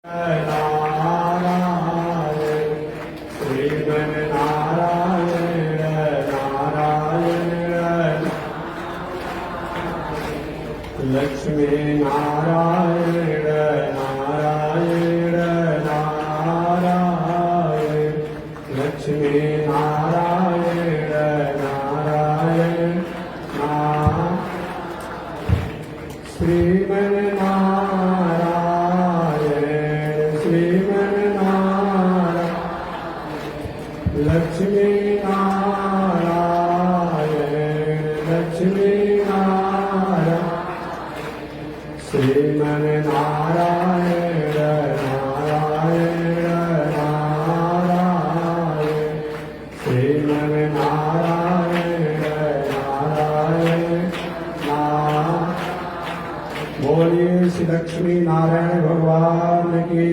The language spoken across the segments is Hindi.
नारायण श्रीमन्नारायण नारायण लक्ष्मी नारायण नारायण नारायण लक्ष्मी नारायण नारायण लक्ष्मी नारायण लक्ष्मी नारायण श्रीमन्नारायण नारायण नारायण श्रीमन्नारायण नारायण बोलिए श्री लक्ष्मी नारायण भगवान की।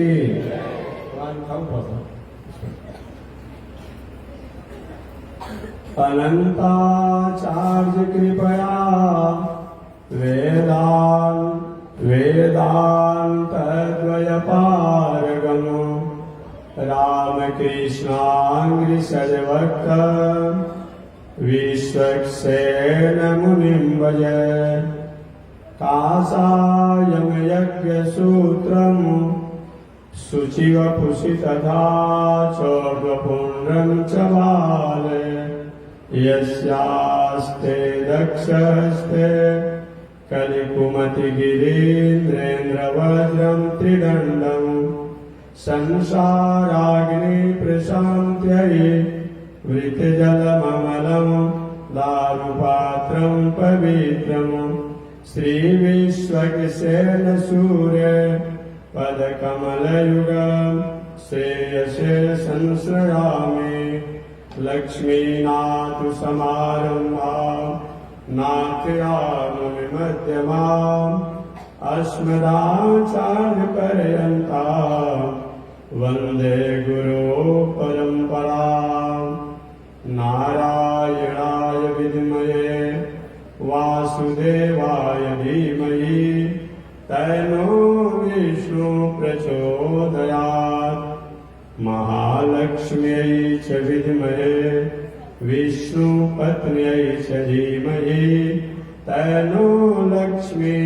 अनंताचार्य कृपया वेदान्तद्वयपारगमो रामकृष्णाङ्घ्रिसर्वक्त विश्वक्सेन मुनिं भजे। कासायं यज्ञसूत्रम् शुचिवपुषि तथा चौर्वपुण्ड्रं च बाले यस्यास्ते दक्षस्ते कलिकुमतिगिरीन्द्रेन्द्रवज्रं त्रिदण्डं संसाराग्नि प्रशान्त्यै वृतजलममलं दारुपात्रं पवित्रं श्रीविश्वक्सेन सूर्य पदकमलयुगं श्रेयसे संश्रयामि। लक्ष्मीनाथ समारम्भां नाथयामुनिमध्यमाम् अस्मदाचार्यपर्यन्तां वन्दे गुरो परम्पराम्। नारायणाय विद्महे वासुदेवाय धीमहि तन्नो विष्णु प्रचोदयात्। महालक्ष्म्यै च विद्महे विष्णुपत्न्यै च धीमहि तन्नो लक्ष्मी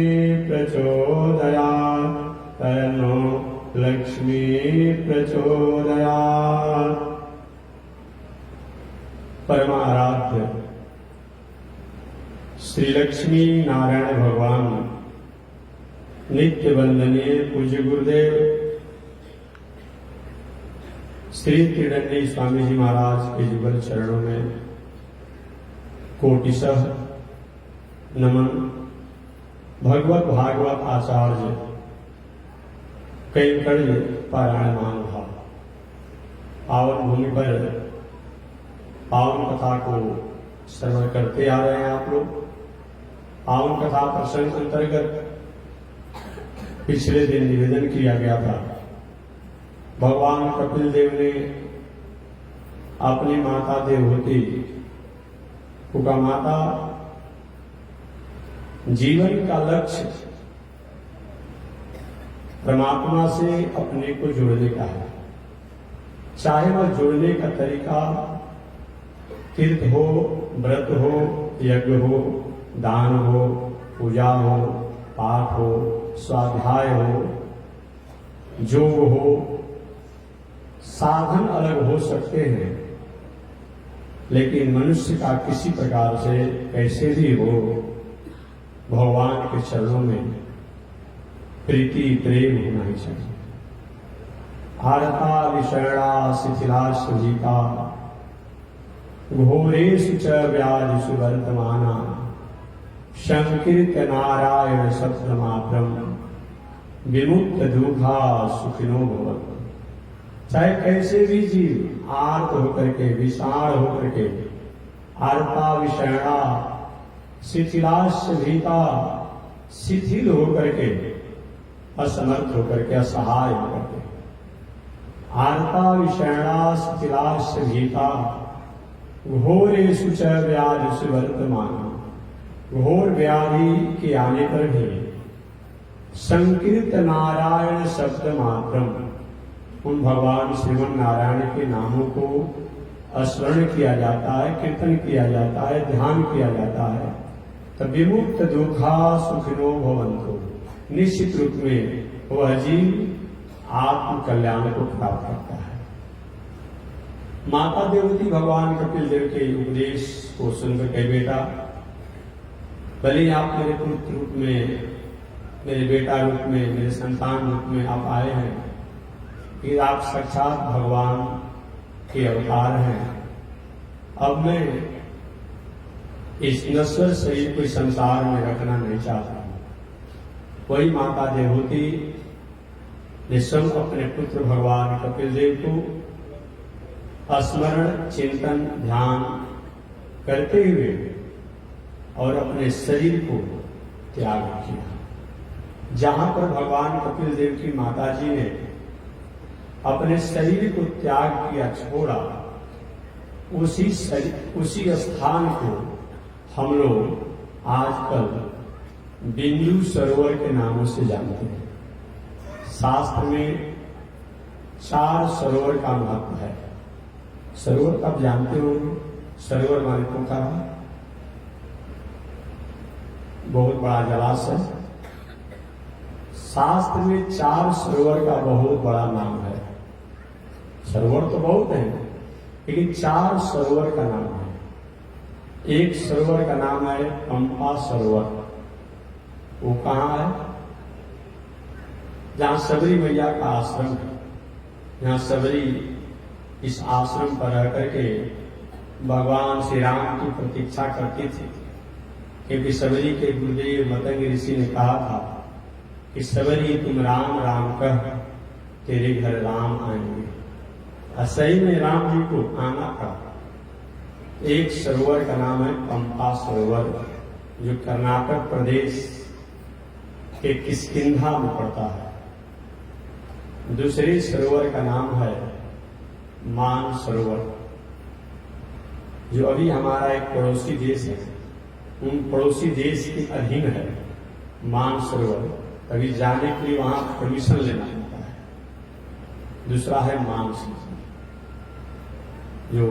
प्रचोदयात् तन्नो लक्ष्मी प्रचोदयात्। परमाराध्य श्री लक्ष्मी नारायण भगवान नित्य वंदनीय पूज्य गुरुदेव श्री त्रिदंडी स्वामी जी महाराज के जुगल चरणों में कोटिशः नमन। भगवत भागवत आचार्य कैंकर्य पारायणमान भाव पावन भूमि पर पावन कथा को श्रवण करते आ रहे हैं आप लोग। पावन कथा प्रसंग अंतर्गत पिछले दिन निवेदन किया गया था। भगवान कपिल देव ने अपनी माता देवहूति को कहा, माता जीवन का लक्ष्य परमात्मा से अपने को जोड़ने का है। चाहे वह जोड़ने का तरीका तीर्थ हो, व्रत हो, यज्ञ हो, दान हो, पूजा हो, पाठ हो, स्वाध्याय हो, योग हो, साधन अलग हो सकते हैं, लेकिन मनुष्य का किसी प्रकार से कैसे भी हो भगवान के चरणों में प्रीति प्रेम होना ही चाहिए। आरता विषयणा शिथिलाश्वजिता घोरेषु च व्याधिषु वर्तमाना संकीर्त्य नारायण शब्दमात्रं विमुक्त दुःखा सुखिनो भवन्तु। चाहे कैसे भी जीव आर्त होकर के, विषाण होकर के, आर्ता विषयणा शिथिलाश्वजिता शिथिल होकर के, असमर्थ होकर के, असहाय होकर के, आर्ता विषयणा शिथिलाश्वजिता घोरेषु च व्याधिषु वर्तमाना, घोर व्याधि के आने पर भी संकीर्त नारायण शब्द मात्रम, उन भगवान श्रीमन नारायण के नामों को स्मरण किया जाता है, कीर्तन किया जाता है, ध्यान किया जाता है, तो विमुक्त दुखा सुखिनो भवंतो, निश्चित रूप में वह जीव आत्म कल्याण को प्राप्त करता है। माता देवती भगवान कपिल देव के उपदेश को सुनकर कहे, बेटा भले आप मेरे पुत्र रूप में, मेरे बेटा रूप में, मेरे संतान रूप में आप आए हैं, कि आप साक्षात भगवान के अवतार हैं। अब मैं इस नश्वर शरीर को संसार में रखना नहीं चाहता। वही माता देवती ने स्वयं अपने पुत्र भगवान कपिल देव को स्मरण, चिंतन, ध्यान करते हुए और अपने शरीर को त्याग किया। जहां पर भगवान कपिल देव की माता जी ने अपने शरीर को त्याग किया, छोड़ा, उसी स्थान को हम लोग आजकल बिंदु सरोवर के नामों से जानते हैं। शास्त्र में 4 सरोवर का महत्व है। सरोवर कब जानते हो? सरोवर माने पोखरा, बहुत बड़ा जलाशय। शास्त्र में 4 सरोवर का बहुत बड़ा नाम है। सरोवर तो बहुत है, लेकिन 4 सरोवर का नाम है। एक सरोवर का नाम है पंपा सरोवर। वो कहाँ है? जहां सबरी मैया का आश्रम है। जहां सबरी इस आश्रम पर रह करके भगवान श्री राम की प्रतीक्षा करती थी, क्योंकि सबरी के गुरुदेव मतंग ऋषि ने कहा था कि सबरी तुम राम राम कह, तेरे घर राम आएंगे। सही में राम जी को आना था। एक सरोवर का नाम है पंपा सरोवर, जो कर्नाटक प्रदेश के किष्किंधा में पड़ता है। दूसरे सरोवर का नाम है मान सरोवर, जो अभी हमारा एक पड़ोसी देश है, उन पड़ोसी देश के अधीन है मान सरोवर। अभी जाने के लिए वहां परमिशन लेना पड़ता है। दूसरा है मान सरोवर, जो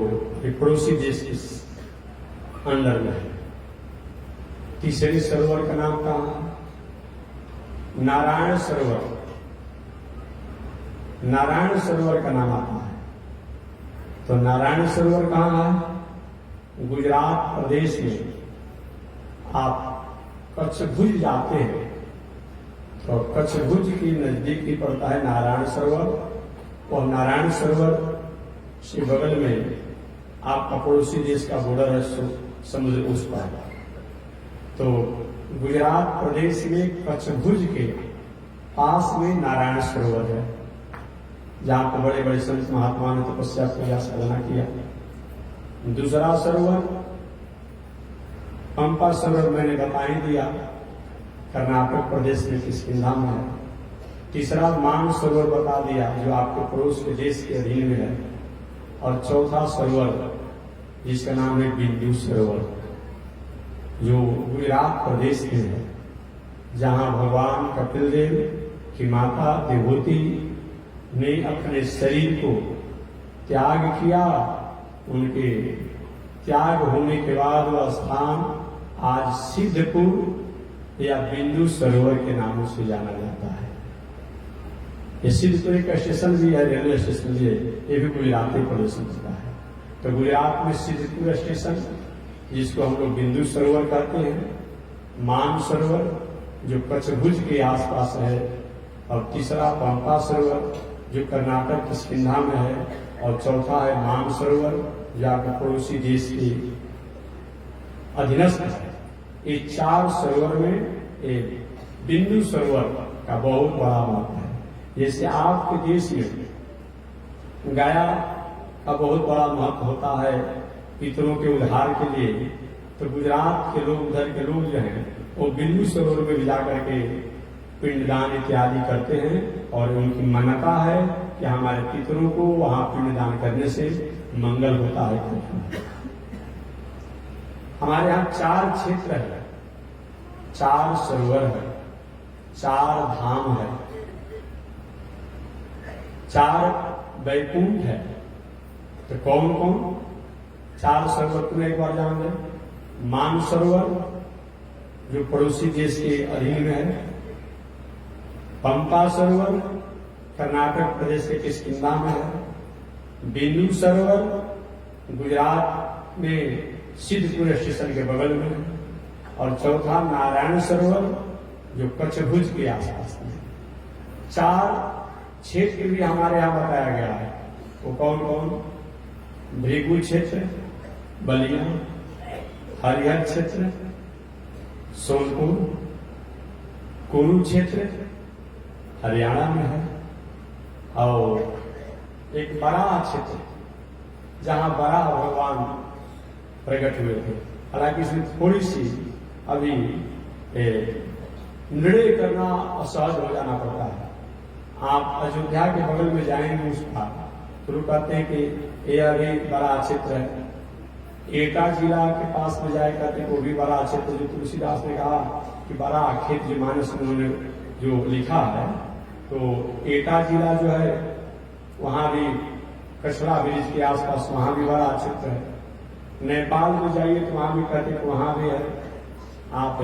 एक पड़ोसी देश के अंडर में है। तीसरे सरोवर का नाम क्या है? नारायण सरोवर। नारायण सरोवर का नाम आता है। तो नारायण सरोवर कहाँ है? गुजरात प्रदेश में। आप कच्छ भुज जाते हैं तो कच्छ भुज के नजदीक ही पड़ता है नारायण सरोवर। और नारायण सरोवर से बगल में आपका पड़ोसी देश का बॉर्डर है समुद्र उस पार। तो गुजरात प्रदेश में कच्छ भुज के पास में नारायण सरोवर है, जहां पर बड़े बड़े संत महात्मा ने तपस्या किया, साधना किया। दूसरा सरोवर पंपा सरोवर मैंने बता ही दिया, कर्नाटक प्रदेश में किष्किंधा में है। तीसरा मान सरोवर बता दिया, जो आपके पड़ोस के देश के अधीन में है। और चौथा सरोवर जिसका नाम है बिंदु सरोवर, जो गुजरात प्रदेश में है, जहां भगवान कपिल देव की माता देवहूति ने अपने शरीर को त्याग किया। उनके त्याग होने के बाद वह स्थान आज सिद्धपुर या बिंदु सरोवर के नामों से जाना जाता है। ये सिद्धपुर का स्टेशन भी है, रेलवे स्टेशन भी है, ये भी गुजरात प्रदेश में होता है। तो गुजरात में सिद्धपुर स्टेशन, जिसको हम लोग बिंदु सरोवर कहते हैं, मान सरोवर जो कच्छ भुज के आसपास है, और तीसरा पंपा सरोवर जो कर्नाटक किष्किंधा में है, और चौथा है मान सरोवर जो आपके पड़ोसी देश के अधीनस्थ है। ये 4 सरोवर में एक बिंदु सरोवर का बहुत बड़ा महत्व है। जैसे आपके देश में गया का बहुत बड़ा महत्व होता है पितरों के उद्धार के लिए, तो गुजरात के लोग, उधर के लोग जो हैं, वो बिंदु सरोवर में भी जाकर के पिंडदान इत्यादि करते हैं। और उनकी मान्यता है कि हमारे पितरों को वहां पिंडदान करने से मंगल होता है। हमारे यहाँ 4 क्षेत्र है, 4 सरोवर है। 4 धाम है, 4 वैकुंठ है। तो कौन कौन? 4 सरोवर तुम्हें एक बार जान लें। मान सरोवर जो पड़ोसी देश के अधीन में है, पंपा सरोवर कर्नाटक प्रदेश के किष्किंधा में है, बिंदु सरोवर गुजरात में सिद्धपुर स्टेशन के बगल में है, और चौथा नारायण सरोवर जो कच्छ भुज के आसपास में। 4 क्षेत्र भी हमारे यहां बताया गया है। वो कौन कौन? भृगु क्षेत्र बलिया, हरिहर क्षेत्र सोनपुर, कुरुक्षेत्र हरियाणा में है, और एक बड़ा क्षेत्र जहां बड़ा भगवान प्रकट हुए थे। हालांकि इसमें थोड़ी सी अभी निर्णय करना असहज हो जाना पड़ता है। आप अयोध्या के बगल में जाएंगे उसका तो लोग कहते हैं कि ये अभी बड़ा क्षेत्र है। एटा जिला के पास में जाए कहते हैं वो भी बड़ा क्षेत्र, जो तुलसीदास ने कहा कि बड़ा खेत जो मानस उन्होंने जो लिखा है, तो एटा जिला जो है वहां भी कचरा ब्रिज के आसपास वहां भी बड़ा क्षेत्र है। नेपाल में जाइए तो वहां भी कहते हैं कि वहां भी है। आप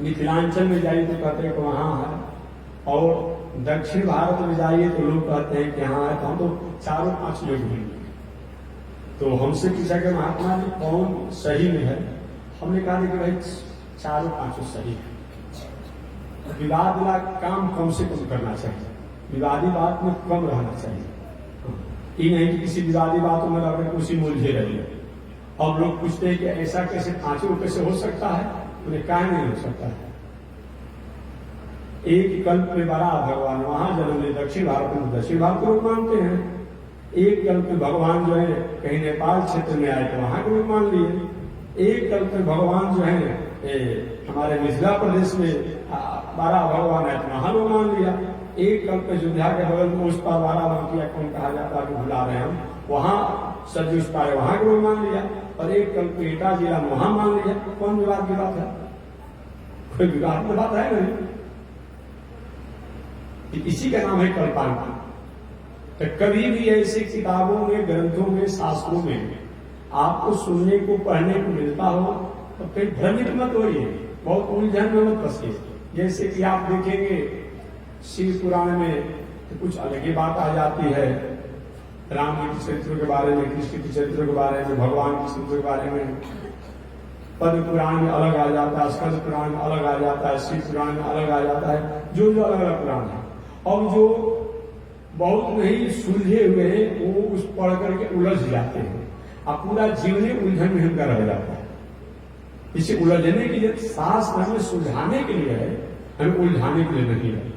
मिथिलांचल में जाइए तो कहते हैं कि वहां है, और दक्षिण भारत में जाइए तो लोग कहते हैं कि यहाँ है। तो हम तो 4-5 लोग हैं। तो हमसे पूछा कि महात्मा जी कौन सही में है? हमने कहा कि भाई 4-5 सही है। विवाद वाला काम कम से कम करना चाहिए, विवादी बात में कम रहना चाहिए। ये नहीं कि किसी विवादी बातों में अगर कुछ मुलझे रही। अब लोग पूछते हैं कि ऐसा कैसे 5 कैसे हो सकता है? उन्हें क्या नहीं हो सकता है। एक कल्प में बड़ा भगवान वहां जन्म ले, दक्षिण भारत में दक्षिण भारत को लोग मानते हैं। एक कल्प में भगवान जो है कहीं नेपाल क्षेत्र में आए तो वहां के लोग मान लिए। एक कल्प में भगवान जो है हमारे मिथिला प्रदेश में बड़ा भगवान है तो वहां लोग मान लिया। एक कल्प में अयोध्या के बगल में उस पार बारा बंकिया कौन कहा जाता है भुला रहे हम, वहां सरजू उस पार वहां के लोग मान लिया, और एक कल्प में एटा जिला वहां मान लिया। कौन विवाद की बात है? कोई विवाद की बात है नहीं। इसी का नाम है कल्पांतर। तो कभी भी ऐसी किताबों में, ग्रंथों में, शास्त्रों में आपको सुनने को, पढ़ने को मिलता हो तो फिर भ्रमित मत होइए, बहुत उलझन में मत फंसिए। जैसे कि आप देखेंगे शिव पुराण में तो कुछ अलग ही बात आ जाती है, राम जी के चरित्र के बारे में, कृष्ण के चरित्र के बारे में, भगवान के चरित्र के बारे में। पद्म पुराण में अलग आ जाता है, स्कंद पुराण में अलग आ जाता है, शिव पुराण में अलग आ जाता है, जो जो अलग अलग पुराण है। और जो बहुत नहीं सुलझे हुए हैं वो उस पढ़ करके उलझ जाते हैं, अब पूरा जीवन उलझन में उनका रह जाता है। इसे उलझने के लिए शास्त्र हमें सुलझाने के लिए है, हमें उलझाने के लिए नहीं है।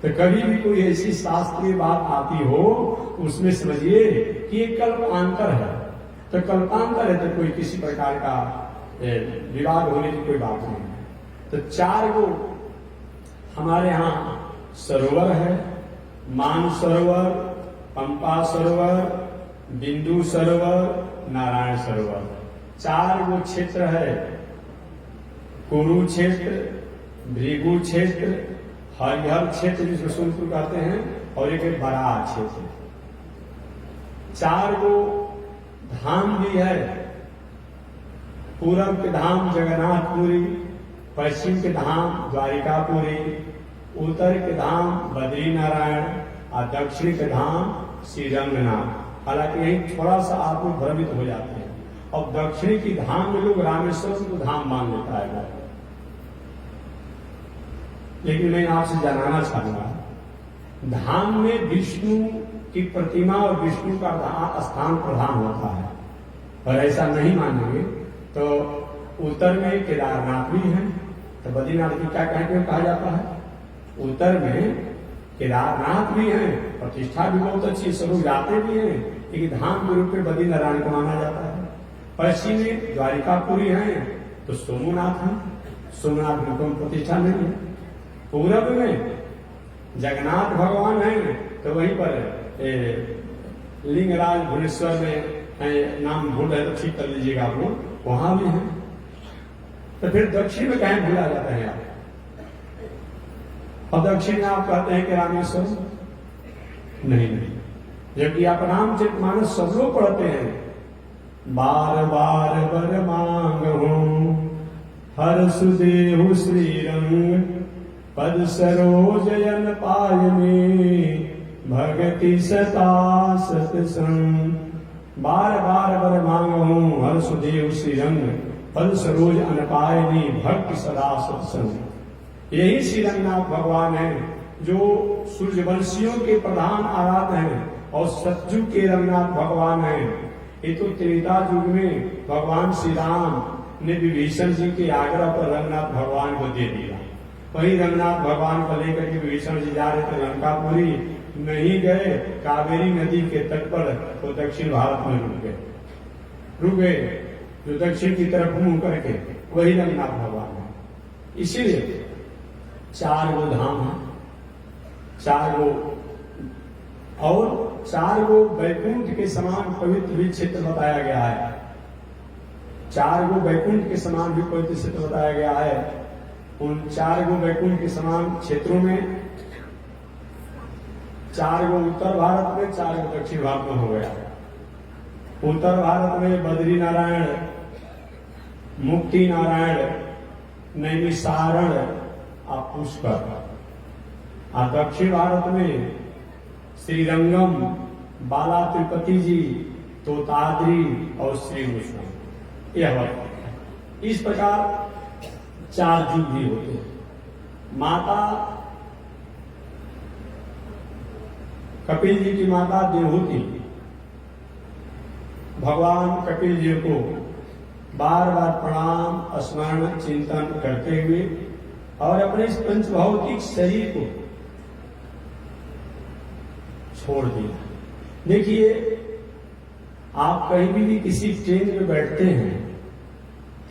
तो कभी भी कोई ऐसी शास्त्रीय बात आती हो उसमें समझिए कि ये कल्पांतर है। तो कल्पांतर है तो कोई किसी प्रकार का विवाद होने की कोई बात नहीं है। तो 4 गो हमारे यहाँ सरोवर है, मान सरोवर, पंपा सरोवर, बिंदु सरोवर, नारायण सरोवर। 4 गो क्षेत्र है, कुरुक्षेत्र, भृगु क्षेत्र, हरिहर क्षेत्र जिसको सोनपुर कहते हैं, और एक बड़ा क्षेत्र। 4 गो धाम भी है। पूरब के धाम जगन्नाथपुरी, पश्चिम के धाम द्वारिकापुरी, उत्तर के धाम बद्री नारायण, और दक्षिण के धाम श्रीरंगनाथ। हालांकि यही थोड़ा सा आप लोग भ्रमित हो जाते हैं। और दक्षिण की धाम में लोग रामेश्वर को धाम मान लेता है। लेकिन मैं आपसे जानना चाहूंगा, धाम में विष्णु की प्रतिमा और विष्णु का स्थान प्रधान होता है, और ऐसा नहीं मानेंगे तो उत्तर में केदारनाथ भी है। तो बद्रीनाथ की क्या कहा जाता है? उत्तर में केदारनाथ भी है, प्रतिष्ठा भी बहुत अच्छी, सब लोग जाते भी हैं, लेकिन धाम के रूप में बद्री नारायण को माना जाता है। पश्चिम में द्वारिकापुरी है तो सोमनाथ है, सोमनाथ में कोई प्रतिष्ठा नहीं है। पूरब में जगन्नाथ भगवान है तो वहीं पर लिंगराज भुवनेश्वर में नाम भूल है तो ठीक कर लीजिएगा आप लोग, वहां भी है। तो फिर दक्षिण में कहीं भूला जाता है आप? और दक्षिण में आप कहते हैं कि रामेश्वर नहीं नहीं, जबकि आप रामचरितमानस सब लोग पढ़ते हैं। बार बार बर मांगहु हर सुदेहु श्री रंग, पद सरोजयन पायने भगति सता सतसंग। बार बार बर मांगहु हर सुदेव श्री रंग, पद सरोज अनपायनी भक्ति सदा सत्संग। यही श्री रंगनाथ भगवान है जो सूर्यवंशियों के प्रधान आराध्य हैं और सतयुग के रंगनाथ भगवान हैं। ये तो त्रेता युग में भगवान श्री राम ने विभीषण जी के आग्रह पर रंगनाथ भगवान को दे दिया। वही रंगनाथ भगवान को लेकर के विभीषण जी जा रहे थे लंकापुरी, नहीं गए, कावेरी नदी के तट पर तो दक्षिण भारत में रुक गए, जो दक्षिण की तरफ मुंह करके, वही रंगनाथ भगवान है। इसीलिए 4 गो धाम है, 4 गो और 4 गो वैकुंठ के समान पवित्र भी क्षेत्र बताया गया है। 4 गो वैकुंठ के समान भी पवित्र क्षेत्र बताया गया है। उन 4 गो वैकुंठ के समान क्षेत्रों में 4 गो उत्तर भारत में, 4 गो दक्षिण भारत में हो गया। उत्तर भारत में बद्री नारायण, मुक्ति नारायण, नैमिषारण और पुष्कर। और दक्षिण भारत में श्रीरंगम, बाला तिरुपति जी, तोताद्री और श्री विष्णु। यह इस प्रकार 4 युग भी होते हैं। माता कपिल जी की माता देवहूति भगवान कपिल जी को बार बार प्रणाम स्मरण चिंतन करते हुए और अपने इस पंचभौतिक शरीर को छोड़ दिया। देखिए, आप कहीं भी किसी ट्रेन में बैठते हैं,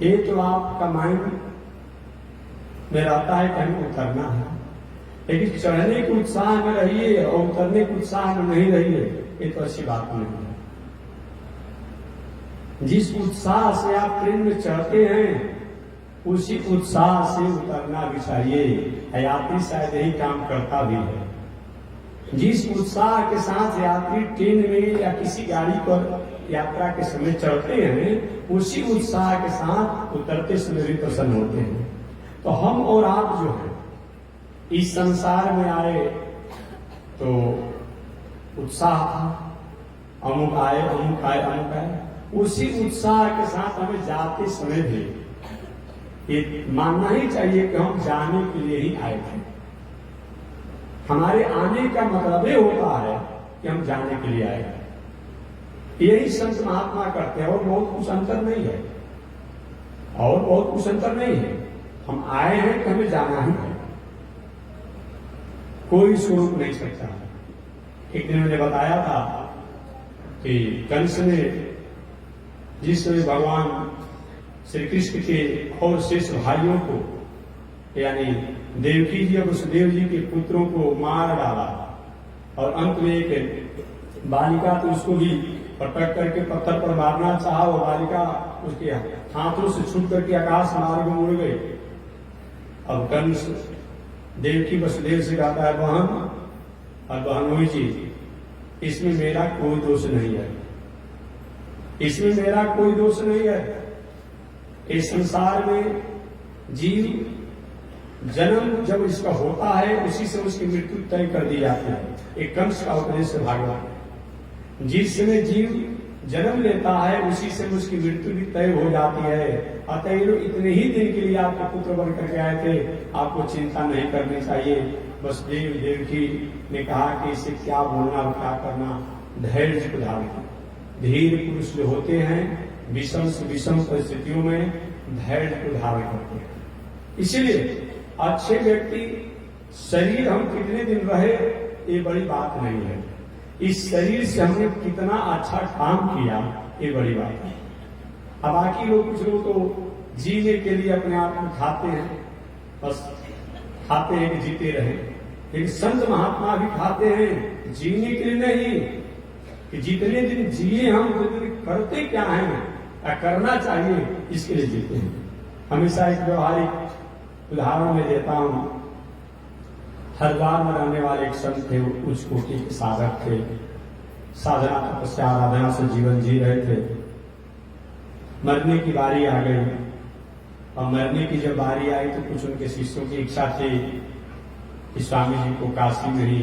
ये तो आपका माइंड में रहता है कि हमें उतरना है, लेकिन चढ़ने के उत्साह में रहिए और उतरने के उत्साह में नहीं रहिए, ये तो अच्छी बात नहीं है। जिस उत्साह से आप ट्रेन में चढ़ते हैं, उसी उत्साह से उतरना भी चाहिए। यात्री शायद यही काम करता भी है। जिस उत्साह के साथ यात्री ट्रेन में या किसी गाड़ी पर यात्रा के समय चढ़ते हैं, उसी उत्साह के साथ उतरते समय भी प्रसन्न होते हैं। तो हम और आप जो है इस संसार में आए तो उत्साह था, अमुक आए अमुक आए अमुक आए, उसी उत्साह के साथ हमें जाते समय भी ये मानना ही चाहिए कि हम जाने के लिए ही आए थे। हमारे आने का मतलब ये होता है कि हम जाने के लिए आए हैं। यही संत महात्मा करते हैं और बहुत कुछ अंतर नहीं है, और बहुत कुछ अंतर नहीं है। हम आए हैं कि हमें जाना ही है, कोई स्वरूप नहीं सकता। एक दिन मैंने बताया था कि कंस ने जिस समय भगवान श्री कृष्ण के और शेष भाइयों को यानी देवकी जी और वसुदेव जी के पुत्रों को मार डाला और अंत में एक बालिका तो उसको भी पटक करके पत्थर पर मारना चाहा, वो बालिका उसके हाथों से छूट करके आकाश मार्ग में उड़ गई। अब कंस देवकी वसुदेव से कहता है, बहन और बहनोई जी, इसमें मेरा कोई दोष नहीं है, इसमें मेरा कोई दोष नहीं है। इस संसार में जीव जन्म जब इसका होता है, उसी से उसकी मृत्यु तय कर दी जाती है। एक कंस का उपदेश है भागवत। जिस समय जीव जन्म लेता है, उसी से उसकी मृत्यु भी तय हो जाती है। अतएव इतने ही दिन के लिए आपके पुत्र बन करके आए थे, आपको चिंता नहीं करनी चाहिए। बस देवकी ने कहा कि इससे क्या बोलना और क्या करना, धैर्य को धारण करो। धीर पुरुष जो होते हैं विषम से विषम परिस्थितियों में धैर्य को धारण करते हैं। इसीलिए अच्छे व्यक्ति शरीर हम कितने दिन रहे ये बड़ी बात नहीं है, इस शरीर से हमने कितना अच्छा काम किया ये बड़ी बात है। अब बाकी लोग कुछ लोग तो जीने के लिए अपने आप को खाते हैं, बस खाते हैं कि जीते रहे। लेकिन संत महात्मा भी खाते हैं जीने के लिए नहीं, कि जितने दिन जिए हम उतने दिन करते क्या है या करना चाहिए इसके लिए जीते हैं। हमेशा एक व्यवहारिक उदाहरण में देता हूं। हरिद्वार में रहने वाले एक संत थे, वो उच्च कोटि के साधक थे, साधना तपस्या आराधना से जीवन जी रहे थे। मरने की बारी आ गई, और मरने की जब बारी आई तो कुछ उनके शिष्यों की इच्छा थी कि स्वामी जी को काशी में ही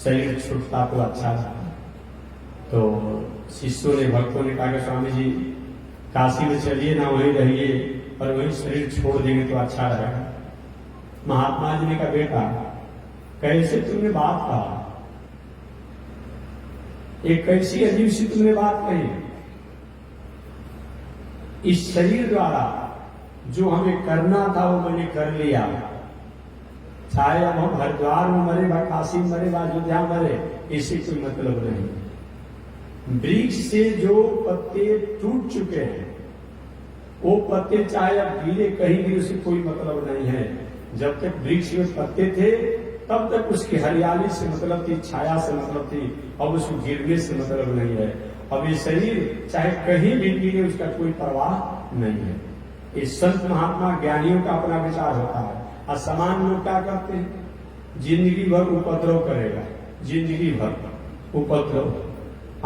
शरीर छूटता तो अच्छा था। तो शिष्यों ने, भक्तों ने कहा कि स्वामी जी काशी में चलिए ना, वहीं रहिए और वहीं शरीर छोड़ देंगे तो अच्छा रहेगा। महात्मा जी ने कहा बेटा कैसे तुमने बात कहा, एक कैसी अजीब सी तुमने बात कही। इस शरीर द्वारा जो हमें करना था वो मैंने कर लिया, चाहे अब हम हरिद्वार में मरे, व काशी में मरे, व अयोध्या में मरे, इससे कोई मतलब नहीं। वृक्ष से जो पत्ते टूट चुके हैं वो पत्ते चाहे अब गिरे कहीं भी, उससे कोई मतलब नहीं है। जब तक वृक्ष में पत्ते थे तब तक उसकी हरियाली से मतलब थी, छाया से मतलब थी, अब उसको गिरने से मतलब नहीं है। अब ये शरीर चाहे कहीं भी गिरे उसका कोई परवाह नहीं है। इस संत महात्मा ज्ञानियों का अपना विचार होता है। असमान लोग क्या करते हैं, जिंदगी भर उपद्रव करेगा, जिंदगी भर उपद्रव।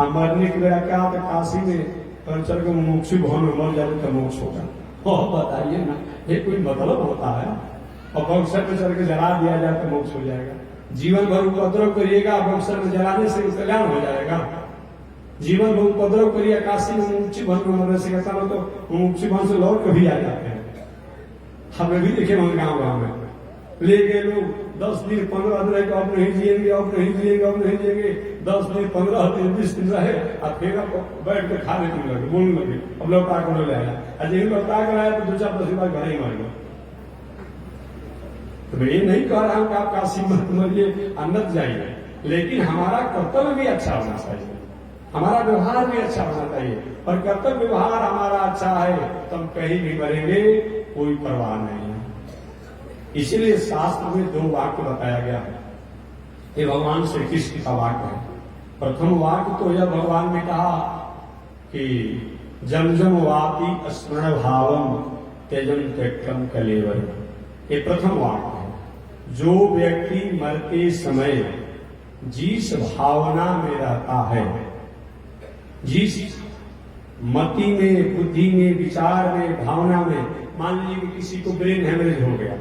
मरने की बेला क्या होता, काशी में चल के मुमुक्षु भवन में मर जाए तो मोक्ष होगा। बताइए ना, ये कोई मतलब होता है। और बक्सर में चल के जला दिया जाए तो मोक्ष हो जाएगा। जीवन भर उपद्रव करिएगा, बक्सर में जलाने से कल्याण हो जाएगा। जीवन भर उपद्रव करिए, काशी में मुमुक्षु भवन में मरने से कहता हो तो मुमुक्षु भवन से लौट कभी आ जाते हैं। हमें भी देखे वहां गाँव में ले गए लोग 10 दिन 15 दिन रहे, अब नहीं जिएंगे, अब नहीं जिएंगे, अब नहीं जिएंगे। 10 दिन 15 दिन 20 दिन रहे, अब फिर बैठ कर खाने पीने लगे, बोलने लगे, अब लौटा कर ले आया। अजय लौटा कर आया तो 2-4 दिन बाद घर ही मर गए। तो मैं ये नहीं कह रहा हूं कि आप काशी मत मरिए, अन्नत जाइए, लेकिन हमारा कर्तव्य भी अच्छा होना चाहिए, हमारा व्यवहार भी अच्छा होना चाहिए। और कर्तव्य व्यवहार हमारा अच्छा है तो हम कहीं भी मरेंगे, कोई परवाह नहीं है। इसीलिए शास्त्र में 2 वाक्य बताया गया है। ये भगवान श्री कृष्ण का वाक्य है। प्रथम वाक्य तो यह भगवान ने कहा कि जम जम वापी स्मरण भावम त्यजम त्यक्तम कलेवर। ये प्रथम वाक्य है। जो व्यक्ति मरते समय जिस भावना में रहता है, जिस मति में, बुद्धि में, विचार में, भावना में, मान लीजिए कि किसी को ब्रेन हेमरेज हो गया,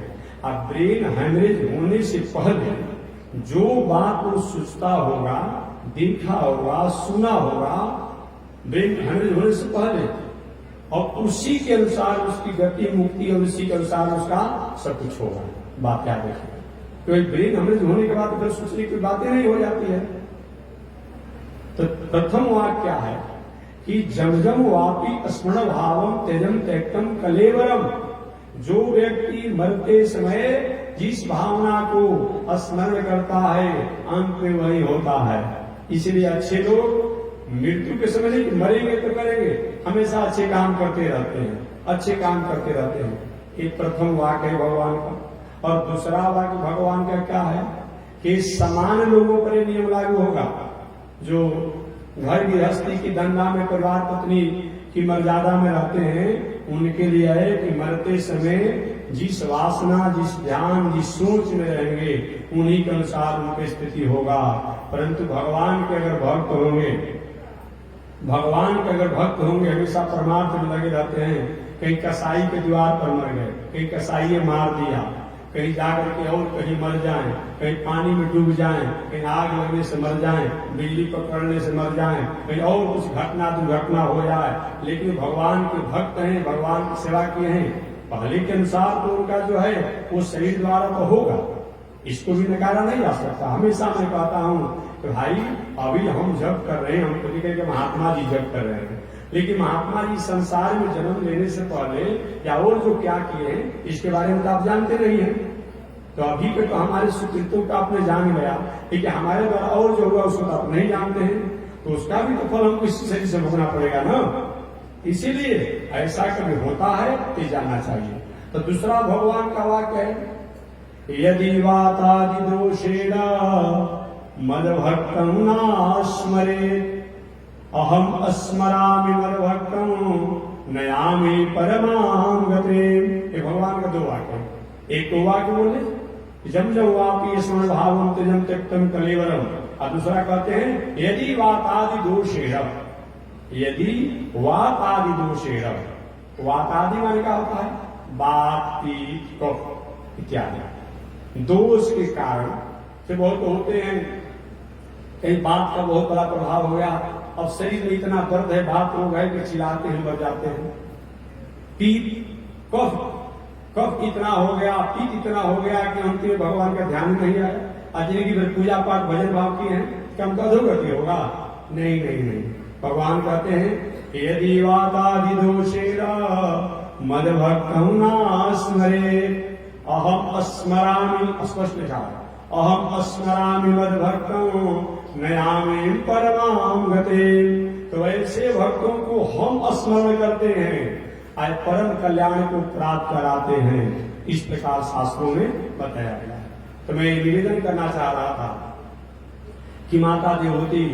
अब ब्रेन हेमरेज होने से पहले जो बात वो सोचता होगा, देखा होगा, सुना होगा, ब्रेन हेमरेज होने से पहले, और उसी के अनुसार उसकी गति मुक्ति और उसी के अनुसार उसका सब कुछ होगा। बात क्या देखिए, तो ब्रेन हेमरेज होने के बाद फिर सोचने की बातें नहीं हो जाती है। तो प्रथम वाक्य क्या है कि जमजम वापी स्मरण भावम त्यजम त्यक्तम कलेवरम। जो व्यक्ति मरते समय जिस भावना को स्मरण करता है, अंत में वही होता है। इसलिए अच्छे लोग मृत्यु के समय नहीं, मरेंगे तो करेंगे, हमेशा अच्छे काम करते रहते हैं, अच्छे काम करते रहते हैं। एक प्रथम वाक्य है भगवान का। और दूसरा वाक्य भगवान का क्या है कि समान लोगों पर नियम लागू होगा। जो घर गृहस्थी की धंधा में परिवार पत्नी की मर्यादा में रहते हैं, उनके लिए है कि मरते समय जिस वासना, जिस ध्यान, जिस सोच में रहेंगे उन्हीं के अनुसार उनकी स्थिति होगा। परंतु भगवान के अगर भक्त होंगे, भगवान के अगर भक्त होंगे, हमेशा परमार्थ में लगे रहते हैं। कहीं कसाई के द्वार पर मर गए, कहीं कसाई मार दिया, कहीं जाकर के और कहीं मर जाएं, कहीं पानी में डूब जाएं, कहीं आग लगने से मर जाएं, बिजली पकड़ने से मर जाएं, कहीं और कुछ घटना दुर्घटना हो जाए, लेकिन भगवान के भक्त हैं, भगवान की सेवा किए हैं, पहले के अनुसार तो उनका जो है वो शरीर द्वारा तो होगा, इसको भी नकारा नहीं जा सकता। हमेशा मैं कहता हूं कि भाई अभी हम जप कर रहे हैं, हम तो नहीं कहेंगे महात्मा जी जप कर रहे हैं, लेकिन महात्मा जी संसार में जन्म लेने से पहले या और जो क्या किए हैं इसके बारे में तो आप जानते नहीं हैं। तो अभी के तो हमारे सुकृतों का आपने जान गया, लेकिन हमारे द्वारा और जो हुआ उसको तो आप नहीं जानते हैं, तो उसका भी तो फल हमको इस शरीर से भोगना पड़ेगा ना। इसीलिए ऐसा कभी होता है तो जानना चाहिए। तो दूसरा भगवान का वाक्य है, यदि वातादि दोषेण मदभक्तं न स्मरेत् अहम अस्मरामि मदभक्तं नयामि परमां गतिम्। ये भगवान का 2 वाक्य। एक तो वाक्य बोले जब जब वापी स्मरण भावम त्यजम त्यक्तम कलेवरम। और दूसरा कहते हैं यदि वातादि दोषेरम, यदि वातादि दोषेरम, वातादि माने क्या होता है? बात, पीत, कफ इत्यादि दोष के कारण से बहुत होते हैं। कहीं बात का बहुत बड़ा प्रभाव हो गया, अब शरीर में इतना दर्द है, बात हो गए कि चिल्लाते हैं, मर जाते हैं। पीत, कफ, कफ इतना हो गया, पीत इतना हो गया कि अंत में भगवान का ध्यान नहीं आया। आज जिंदगी भर पूजा पाठ भजन भाव किए हैं, क्या हमका अधोगति होगा? नहीं नहीं नहीं। भगवान कहते हैं यदि वातादि दोषेरा मद भक्तम न स्मरे अहम स्मरामि, स्पष्ट लिखा है, अहम स्मरामि मद भक्तम नयामि परमाम गते। तो ऐसे भक्तों को हम स्मरण करते हैं, आज परम कल्याण को प्राप्त कराते हैं। इस प्रकार शास्त्रों में बताया गया है। तो मैं निवेदन करना चाह रहा था कि माता देवहूति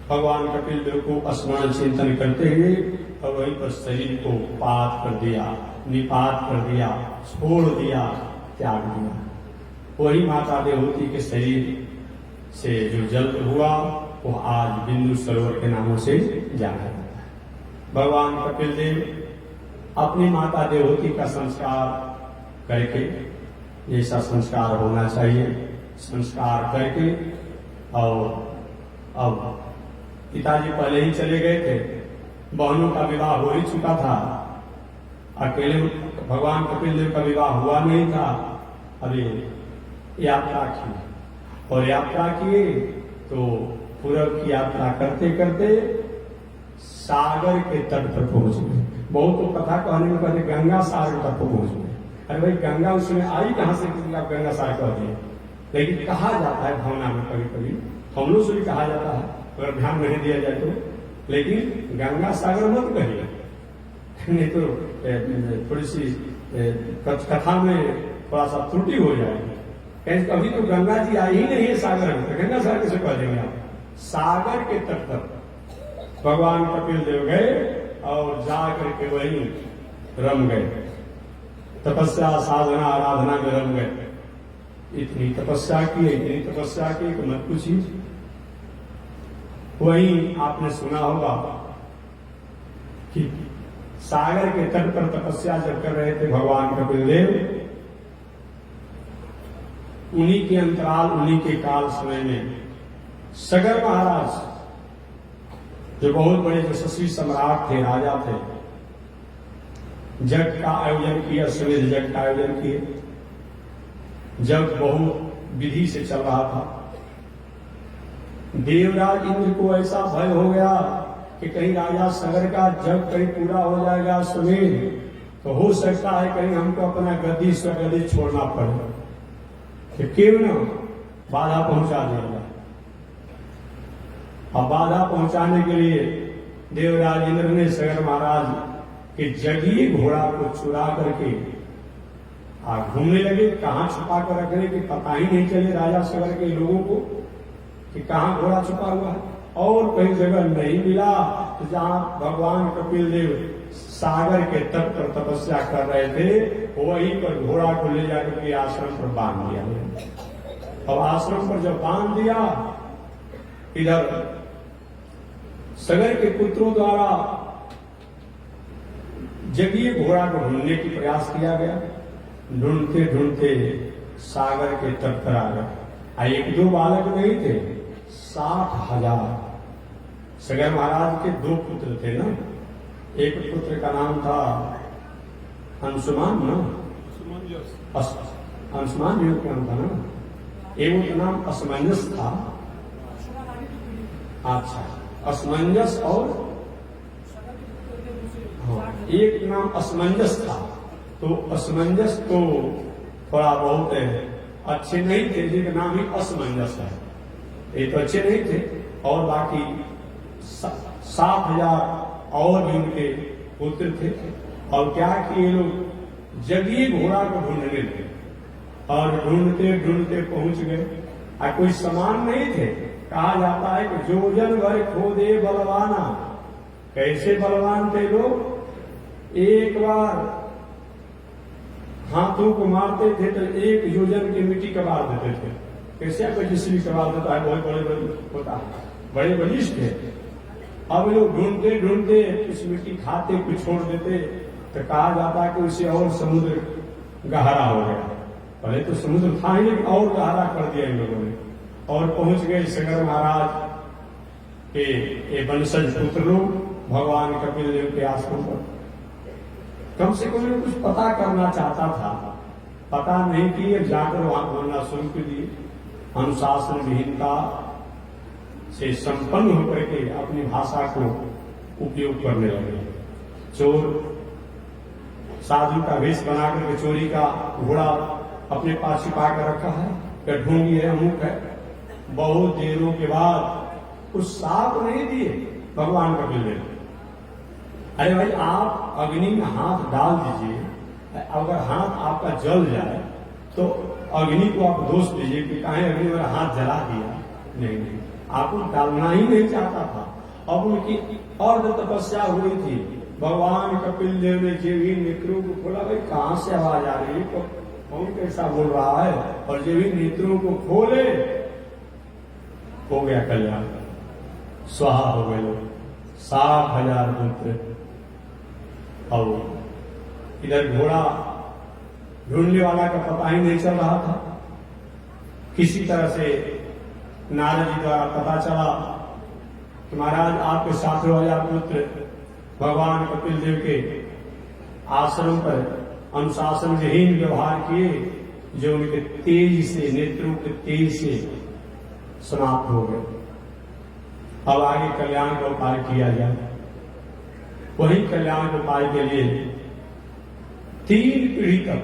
भगवान कपिल देव को स्मरण चिंतन करते हुए और वहीं पर शरीर को पात कर दिया, निपात कर दिया, छोड़ दिया, त्याग दिया। वही माता देवहूति के शरीर से जो जल हुआ वो आज बिंदु सरोवर के नामों से जाना जाता है। भगवान कपिल देव अपनी माता देवहूति का संस्कार करके, जैसा संस्कार होना चाहिए संस्कार करके, और अब पिताजी पहले ही चले गए थे, बहनों का विवाह हो ही चुका था, अकेले भगवान कपिल देव का विवाह हुआ नहीं था। अभी यात्रा की और यात्रा किए तो पूरब की यात्रा करते करते सागर के तट पर पहुंच गए। बहुत तो कथा कहने में कहते गंगा सागर तक पहुंच गए। अरे भाई गंगा उसमें आई कहां से कि आप गंगा सागर कह दिए? लेकिन कहा जाता है भावना में, कभी कभी हम लोग से भी कहा जाता है, अगर ध्यान नहीं दिया जाए तो। लेकिन गंगा सागर मत कहिए, नहीं तो थोड़ी सी कथा में थोड़ा सा त्रुटि हो जाएगी। कभी तो गंगा जी आई ही नहीं है सागर में, तो गंगा सागर कैसे कह देंगे आप? सागर के तट पर भगवान कपिल देव गए और जाकर के वहीं रम गए, तपस्या साधना आराधना में रम गए। इतनी तपस्या की, इतनी तपस्या की कि मत पूछिए। वहीं आपने सुना होगा कि सागर के तट पर तपस्या जब कर रहे थे भगवान कपिल देव, उन्हीं के अंतराल, उन्हीं के काल समय में सगर महाराज जो बहुत बड़े यशस्वी सम्राट थे, राजा थे, जग का आयोजन किया, सवेद जग का आयोजन किए। जग बहुत विधि से चल रहा था। देवराज इंद्र को ऐसा भय हो गया कि कहीं राजा सगर का जग कहीं पूरा हो जाएगा सवेद, तो हो सकता है कहीं हमको अपना गद्दी स्वगद्दी छोड़ना पड़े, कि क्यों न बाधा पहुंचा दिया। अब बाधा पहुंचाने के लिए देवराज इंद्र ने सगर महाराज के जगीय घोड़ा को चुरा करके घूमने लगे। कहां छुपा कर रखने की पता ही नहीं चले राजा सगर के लोगों को कि कहां घोड़ा छुपा हुआ है। और कहीं जगह नहीं मिला तो जहां भगवान कपिल देव सागर के तट पर तपस्या कर रहे थे, वहीं पर घोड़ा को ले जाकर के आश्रम पर बांध दिया। अब आश्रम पर जब बांध दिया, इधर सगर के पुत्रों द्वारा जगीय घोड़ा को ढूंढने की प्रयास किया गया। ढूंढते ढूंढते सागर के तट पर आ गए। एक दो बालक नहीं थे, 60,000। सगर महाराज के दो पुत्र थे ना, एक पुत्र का नाम था अंशुमान ना, अंशुमान जी का नाम था ना, एक का नाम असमंजस था। अच्छा, असमंजस और एक नाम असमंजस था। तो असमंजस तो थोड़ा बहुत अच्छे नहीं थे, जिनका नाम ही असमंजस है, ये तो अच्छे नहीं थे। और बाकी 7,000 और भी उनके पुत्र थे। और क्या कि ये लोग जगीय घोड़ा को ढूंढने लगे और ढूंढते ढूंढते पहुंच गए। कोई समान नहीं थे। कहा जाता है कि जोजन भर खोदे बलवाना। कैसे बलवान थे लोग? एक बार हाथों को मारते थे तो 1 योजन की मिट्टी कबाड़ देते थे। कैसे कोई जिसमें कबाड़ देता है, बहुत बड़े होता है, बड़े बलिष्ठ थे। अब लोग ढूंढते ढूंढते उस मिट्टी खाते कुछ छोड़ देते तो कहा जाता कि उसे और समुद्र गहरा हो गया। पहले तो समुद्र था ही लेकिन और गहरा कर दिया इन लोगों ने, और पहुंच गए सगर महाराज के वंशज पुत्र लोग भगवान कपिल देव के आश्रम पर। कम से कम कुछ पता करना चाहता था, पता नहीं किए, जाकर वहां बोलना शुरू कर दिए। अनुशासन विहीनता से संपन्न होकर के अपनी भाषा को उपयोग करने लगे। चोर साधु का वेश बनाकर के चोरी का घोड़ा अपने पास छिपा कर रखा है, या ढोंगी है, अमुक है। बहुत देरों के बाद कुछ साप नहीं दिए भगवान कपिल देव। अरे भाई, आप अग्नि में हाथ डाल दीजिए, अगर हाथ आपका जल जाए तो अग्नि को आप दोष दीजिए कि काहे अग्नि मेरा हाथ जला दिया। नहीं नहीं, आपको डालना ही नहीं चाहता था। अब उनकी और तपस्या हुई थी। भगवान कपिल देव ने जब ही नेत्रों को खोला, भाई कहां से आवाज आ रही है, कौन कैसा बोल रहा है, और जब ही नेत्रों को खोले हो गया कल्याण, स्वाहा हो गए लोग, 60,000 पुत्र। और इधर घोड़ा ढूंढने वाला का पता ही नहीं चल रहा था। किसी तरह से नारद जी द्वारा पता चला कि महाराज आपके 60,000 पुत्र भगवान कपिल देव के आश्रम पर अनुशासन विहीन व्यवहार किए, जो उनके तेज से, नेत्रों के तेज से समाप्त हो गए। अब आगे कल्याण का उपाय किया जाए। वही कल्याण के उपाय के लिए 3 पीढ़ी तक,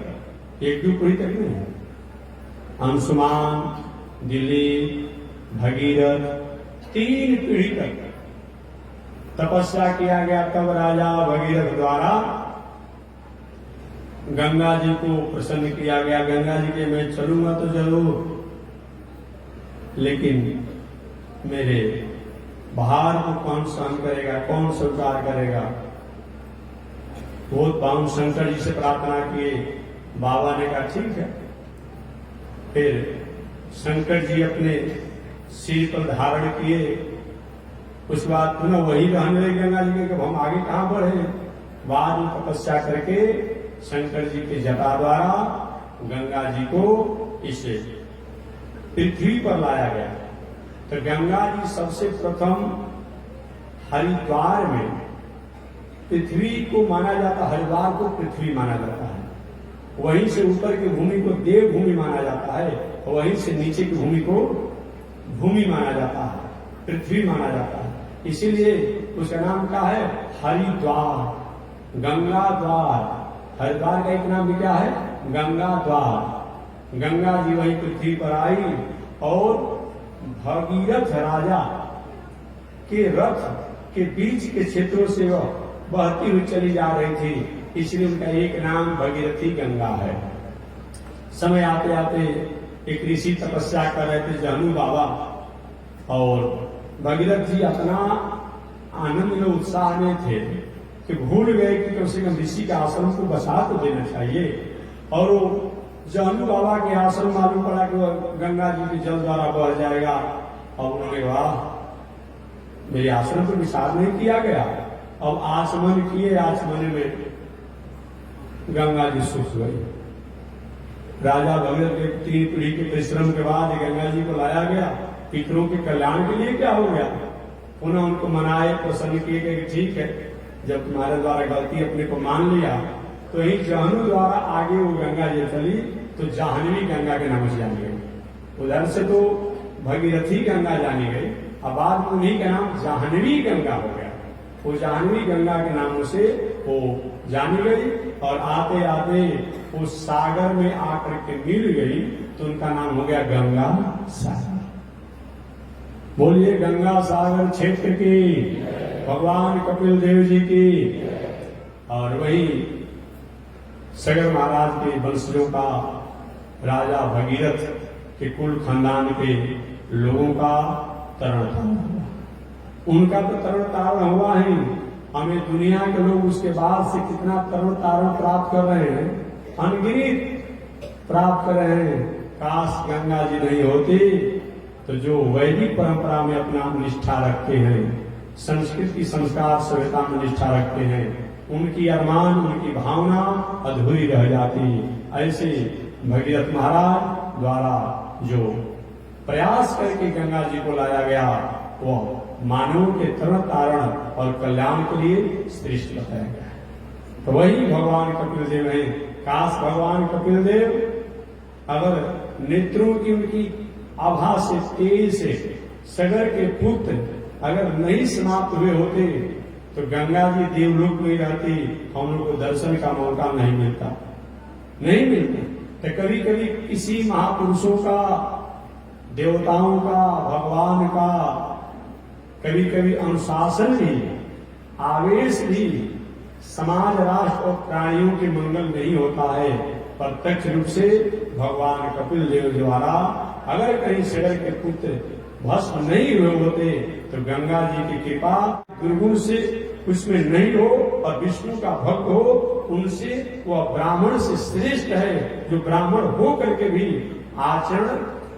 1-2 पीढ़ी तक नहीं, अंशुमान, दिलीप, भगीरथ, 3 पीढ़ी तक तपस्या किया गया। तब राजा भगीरथ द्वारा गंगा जी को प्रसन्न किया गया। गंगा जी के मैं चलूंगा तो जरूर, लेकिन मेरे भार को कौन सहन करेगा, कौन स्वीकार करेगा। बहुत बाउन शंकर जी से प्रार्थना किए, बाबा ने कहा ठीक है। फिर शंकर जी अपने सिर पर धारण किए। उसके बाद पुनः वही रहने लगे गंगा जी के, हम आगे कहां बढ़े। बाद में तपस्या करके शंकर जी के जटा द्वारा गंगा जी को इसे पृथ्वी पर लाया गया। तो गंगा जी सबसे प्रथम हरिद्वार में, पृथ्वी को माना जाता, हरिद्वार को पृथ्वी माना जाता है। वहीं से ऊपर की भूमि को देव भूमि माना जाता है, और वहीं से नीचे की भूमि को भूमि माना जाता है, पृथ्वी माना जाता है। इसीलिए उसका नाम क्या है, हरिद्वार, गंगा द्वार। हरिद्वार का एक नाम भी क्या है, गंगा द्वार। गंगा जी वही पृथ्वी पर आई, और भगीरथ राजा के रथ के बीच के क्षेत्रों से वह बहती हुई चली जा रही थी, इसलिए उनका एक नाम भगीरथी गंगा है। समय आते आते एक ऋषि तपस्या कर रहे थे, जहनु बाबा, और भगीरथ जी अपना आनंद में, उत्साह में थे कि भूल गए कि कम से कम ऋषि के आश्रम को बसा तो देना चाहिए। और वो जहनु बाबा के आश्रम मालूम पड़ा कि वह गंगा जी के जल द्वारा बह जाएगा, और उन्होंने कहा मेरे आश्रम पर विचार नहीं किया गया। अब आचमन किए, आचमन में गंगा जी सूख गई। राजा भगीरथ के 3 पीढ़ी के परिश्रम के बाद गंगा जी को लाया गया। पितरों के कल्याण के लिए क्या हो गया, पुनः उनको मनाए, प्रसन्न किए गए कि ठीक है, जब तुम्हारे द्वारा गलती अपने को मान लिया, तो ही जहनु द्वारा आगे वो गंगा जी चली, तो जाह्नवी गंगा के नाम से जानी गई। उधर से तो भगीरथी गंगा जानी गई, अब बाद में उन्हीं का नाम जाह्नवी गंगा हो गया। वो जाह्नवी गंगा के नाम से वो जानी गई, और आते आते उस सागर में आकर के मिल गई, तो उनका नाम हो गया गंगा सागर। बोलिए गंगा सागर क्षेत्र की, भगवान कपिल देव जी की। और वही सगर महाराज के वंशजों का, राजा भगीरथ के कुल खानदान के लोगों का तरण तारण हुआ। उनका तो तरण तारण हुआ ही, हमें दुनिया के लोग उसके बाद से कितना तरण तारण प्राप्त कर रहे हैं अनगिनत प्राप्त कर रहे हैं। काश गंगा जी नहीं होती तो जो वैदिक परंपरा में अपना निष्ठा रखते हैं, संस्कृति संस्कार सभ्यता में निष्ठा रखते हैं, उनकी अरमान उनकी भावना अधूरी रह जाती। ऐसे भगीरथ महाराज द्वारा जो प्रयास करके गंगा जी को लाया गया वह मानव के तरण तारण और कल्याण के लिए श्रेष्ठ बताया गया है। तो वही भगवान कपिल देव है। काश भगवान कपिल देव अगर नेत्रों की उनकी आभा से तेज से सगर के पुत्र अगर नहीं समाप्त हुए होते तो गंगा जी देवलोक में रहती, हम लोग को दर्शन का मौका नहीं मिलता। तो कभी कभी किसी महापुरुषों का, देवताओं का, भगवान का कभी कभी अनुशासन भी, आवेश भी समाज राष्ट्र और प्राणियों के मंगल नहीं होता है। प्रत्यक्ष रूप से भगवान कपिल देव द्वारा अगर कहीं सगर के पुत्र भस्म नहीं हुए होते तो गंगा जी की कृपा दुर्गुण से उसमें नहीं हो और विष्णु का भक्त हो, उनसे वह ब्राह्मण से श्रेष्ठ है जो ब्राह्मण हो करके भी आचरण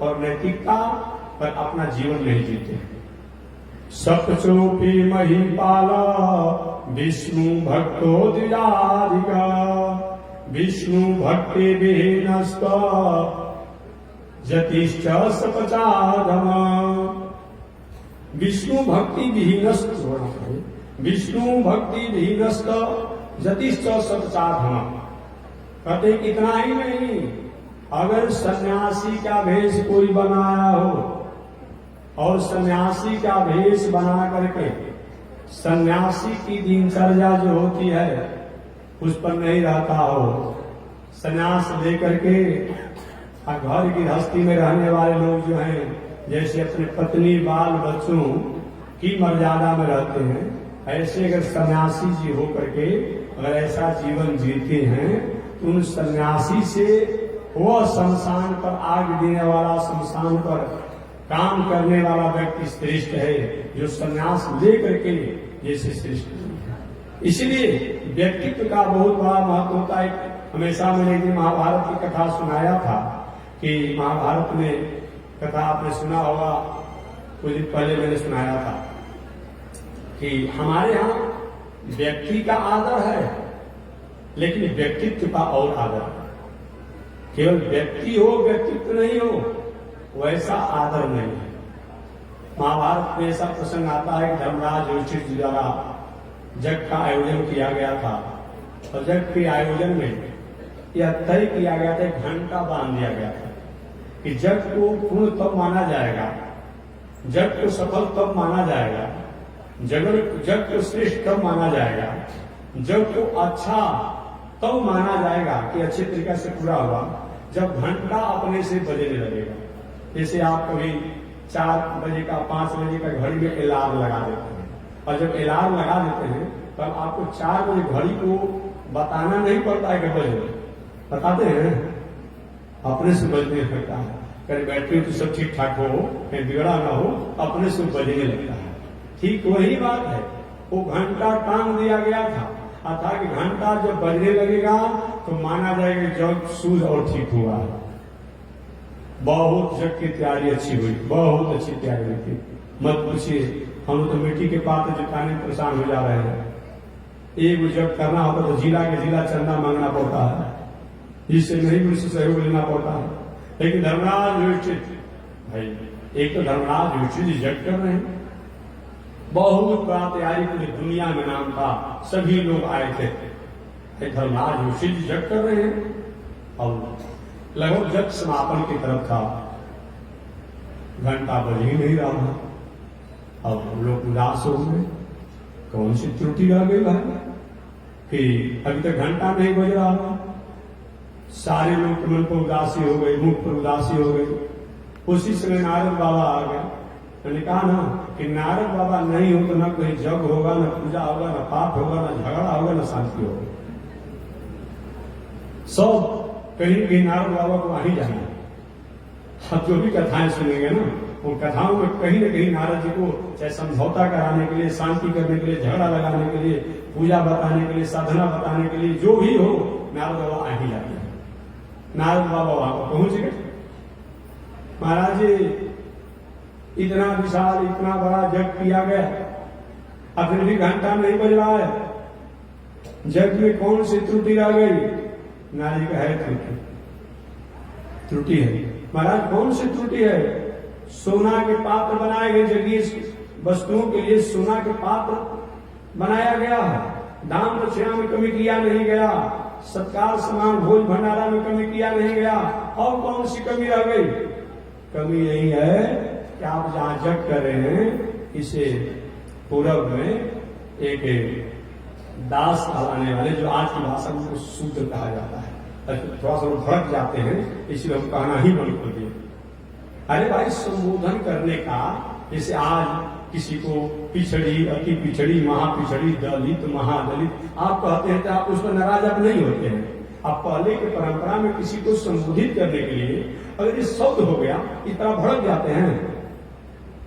और नैतिकता पर अपना जीवन नहीं जीते। सप्तचोपी महीपाला विष्णु भक्तो द्विजाधिका विष्णु भक्ति विहीनस्त जतिश्च सपचागम। विष्णु भक्ति विहीनस्त होना चाहिए। विष्णु भक्ति विहीनस्त जतिश्च सपचागम। कहते इतना ही नहीं, अगर सन्यासी का भेष कोई बनाया हो और सन्यासी का भेष बना करके सन्यासी की दिनचर्या जो होती है उस पर नहीं रहता हो, सन्यास लेकर के घर की गृहस्थी में रहने वाले लोग जो हैं जैसे अपने पत्नी बाल बच्चों की मर्यादा में रहते हैं, ऐसे अगर सन्यासी जी होकर के अगर ऐसा जीवन जीते हैं तो उन सन्यासी से वह शमशान पर आग देने वाला, शमशान पर काम करने वाला व्यक्ति श्रेष्ठ है जो सन्यास लेकर के जैसे श्रेष्ठ है। इसलिए व्यक्तित्व का बहुत बड़ा महत्व होता है। हमेशा मैंने एक महाभारत की कथा सुनाया था कि महाभारत में कथा आपने सुना होगा, कुछ दिन पहले मैंने सुनाया था कि हमारे यहाँ व्यक्ति का आदर है लेकिन व्यक्तित्व का और आदर है। केवल व्यक्ति हो व्यक्तित्व नहीं हो वैसा आदर नहीं है। महाभारत में ऐसा प्रसंग आता है कि धर्मराज युधिष्ठिर जी द्वारा जग का आयोजन किया गया था और जग के आयोजन में यह तय किया गया था, घंटा बांध दिया गया था कि जग को पूर्ण तब माना जाएगा, जग को सफल तब माना जाएगा, जग को श्रेष्ठ तब माना जाएगा, जग को अच्छा तब माना जाएगा कि अच्छे तरीके से पूरा हुआ जब घंटा अपने से बजने लगेगा। जैसे आप कभी 4 बजे का 5 बजे का घड़ी में अलार्म लगा देते हैं और जब अलार्म लगा देते हैं तब आपको 4 बजे घड़ी को बताना नहीं पड़ता है कि बजे, बताते हैं अपने से बजने लगता है। कहीं बैटरी तो सब ठीक ठाक हो, कहीं बिगड़ा ना हो, अपने से बजने लगता है। ठीक वही बात है, वो घंटा टांग दिया गया था अर्थात कि घंटा जब बजने लगेगा तो माना जाएगा जग शुद्ध और ठीक हुआ है। बहुत जग की तैयारी अच्छी हुई, बहुत अच्छी तैयारी हुई थी, मत पूछिए। हम तो मिट्टी के पात्र जुटाने में परेशान हो जा रहे हैं। एक जब करना होता तो जिला के जिला चंदा मांगना पड़ता है, इससे नहीं मुझसे सहयोग लेना पड़ता है। लेकिन धर्मराज युधिष्ठिर भाई, एक तो धर्मराज युधिष्ठिर जी जग कर रहे हैं, बहुत बड़ा तैयारी पूरी दुनिया में नाम था, सभी लोग आए थे। धर्मराज युधिष्ठिर जी जग कर रहे हैं और लगभग जग समापन की तरफ था, घंटा बज ही नहीं रहा था। अब लोग उदास हो गए, कौन सी त्रुटि रह गई भाई कि अभी तक घंटा नहीं बज रहा था। सारे लोग के मन पर उदासी हो गई, मुख पर उदासी हो गई। उसी समय नारद बाबा आ गए। मैंने कहा ना कि नारद बाबा नहीं हो तो ना कोई जग होगा, ना पूजा होगा, ना पाठ होगा, ना झगड़ा होगा, ना शांति होगा। सब कहीं कहीं नारद बाबा को आ ही जाना। अब जो भी कथाएं सुनेंगे ना वो कथाओं में कहीं न कहीं नारद जी को चाहे समझौता कराने के लिए, शांति करने के लिए, झगड़ा लगाने के लिए, पूजा बताने के लिए, साधना बताने के लिए, जो भी हो नारद बाबा आ ही जाते हैं। नारद बाबा वहां पर पहुंच गए। महाराज जी, इतना विशाल इतना बड़ा जग किया गया, अब फिर भी घंटा नहीं बज रहा है, जग में कौन सी त्रुटि रह गई? नारद जी का है त्रुटि है। महाराज कौन सी त्रुटि है? सोना के पात्र बनाए गए, जगीय वस्तुओं के लिए सोना के पात्र बनाया गया है, दान दक्षिणा में कमी किया नहीं गया, सत्कार समान भोज भंडारा में कमी किया नहीं गया, और कौन सी कमी रह गई? कमी यही है कि आप जहां जग कर रहे हैं, इसे पूरब में एक दास कहलाने वाले, जो आज की भाषा में उसको शूद्र कहा जाता है, थोड़ा सा भड़क जाते हैं, इसलिए हम कहना ही बंद कर दिए। अरे भाई, संबोधन करने का, जैसे आज किसी को पिछड़ी, अति पिछड़ी, महापिछड़ी, दलित, महादलित आप कहते हैं तो आप उस पर नाराज आप नहीं होते हैं। आप पहले की परंपरा में किसी को संबोधित करने के लिए अगर ये शब्द हो गया, इस तरह भड़क जाते हैं।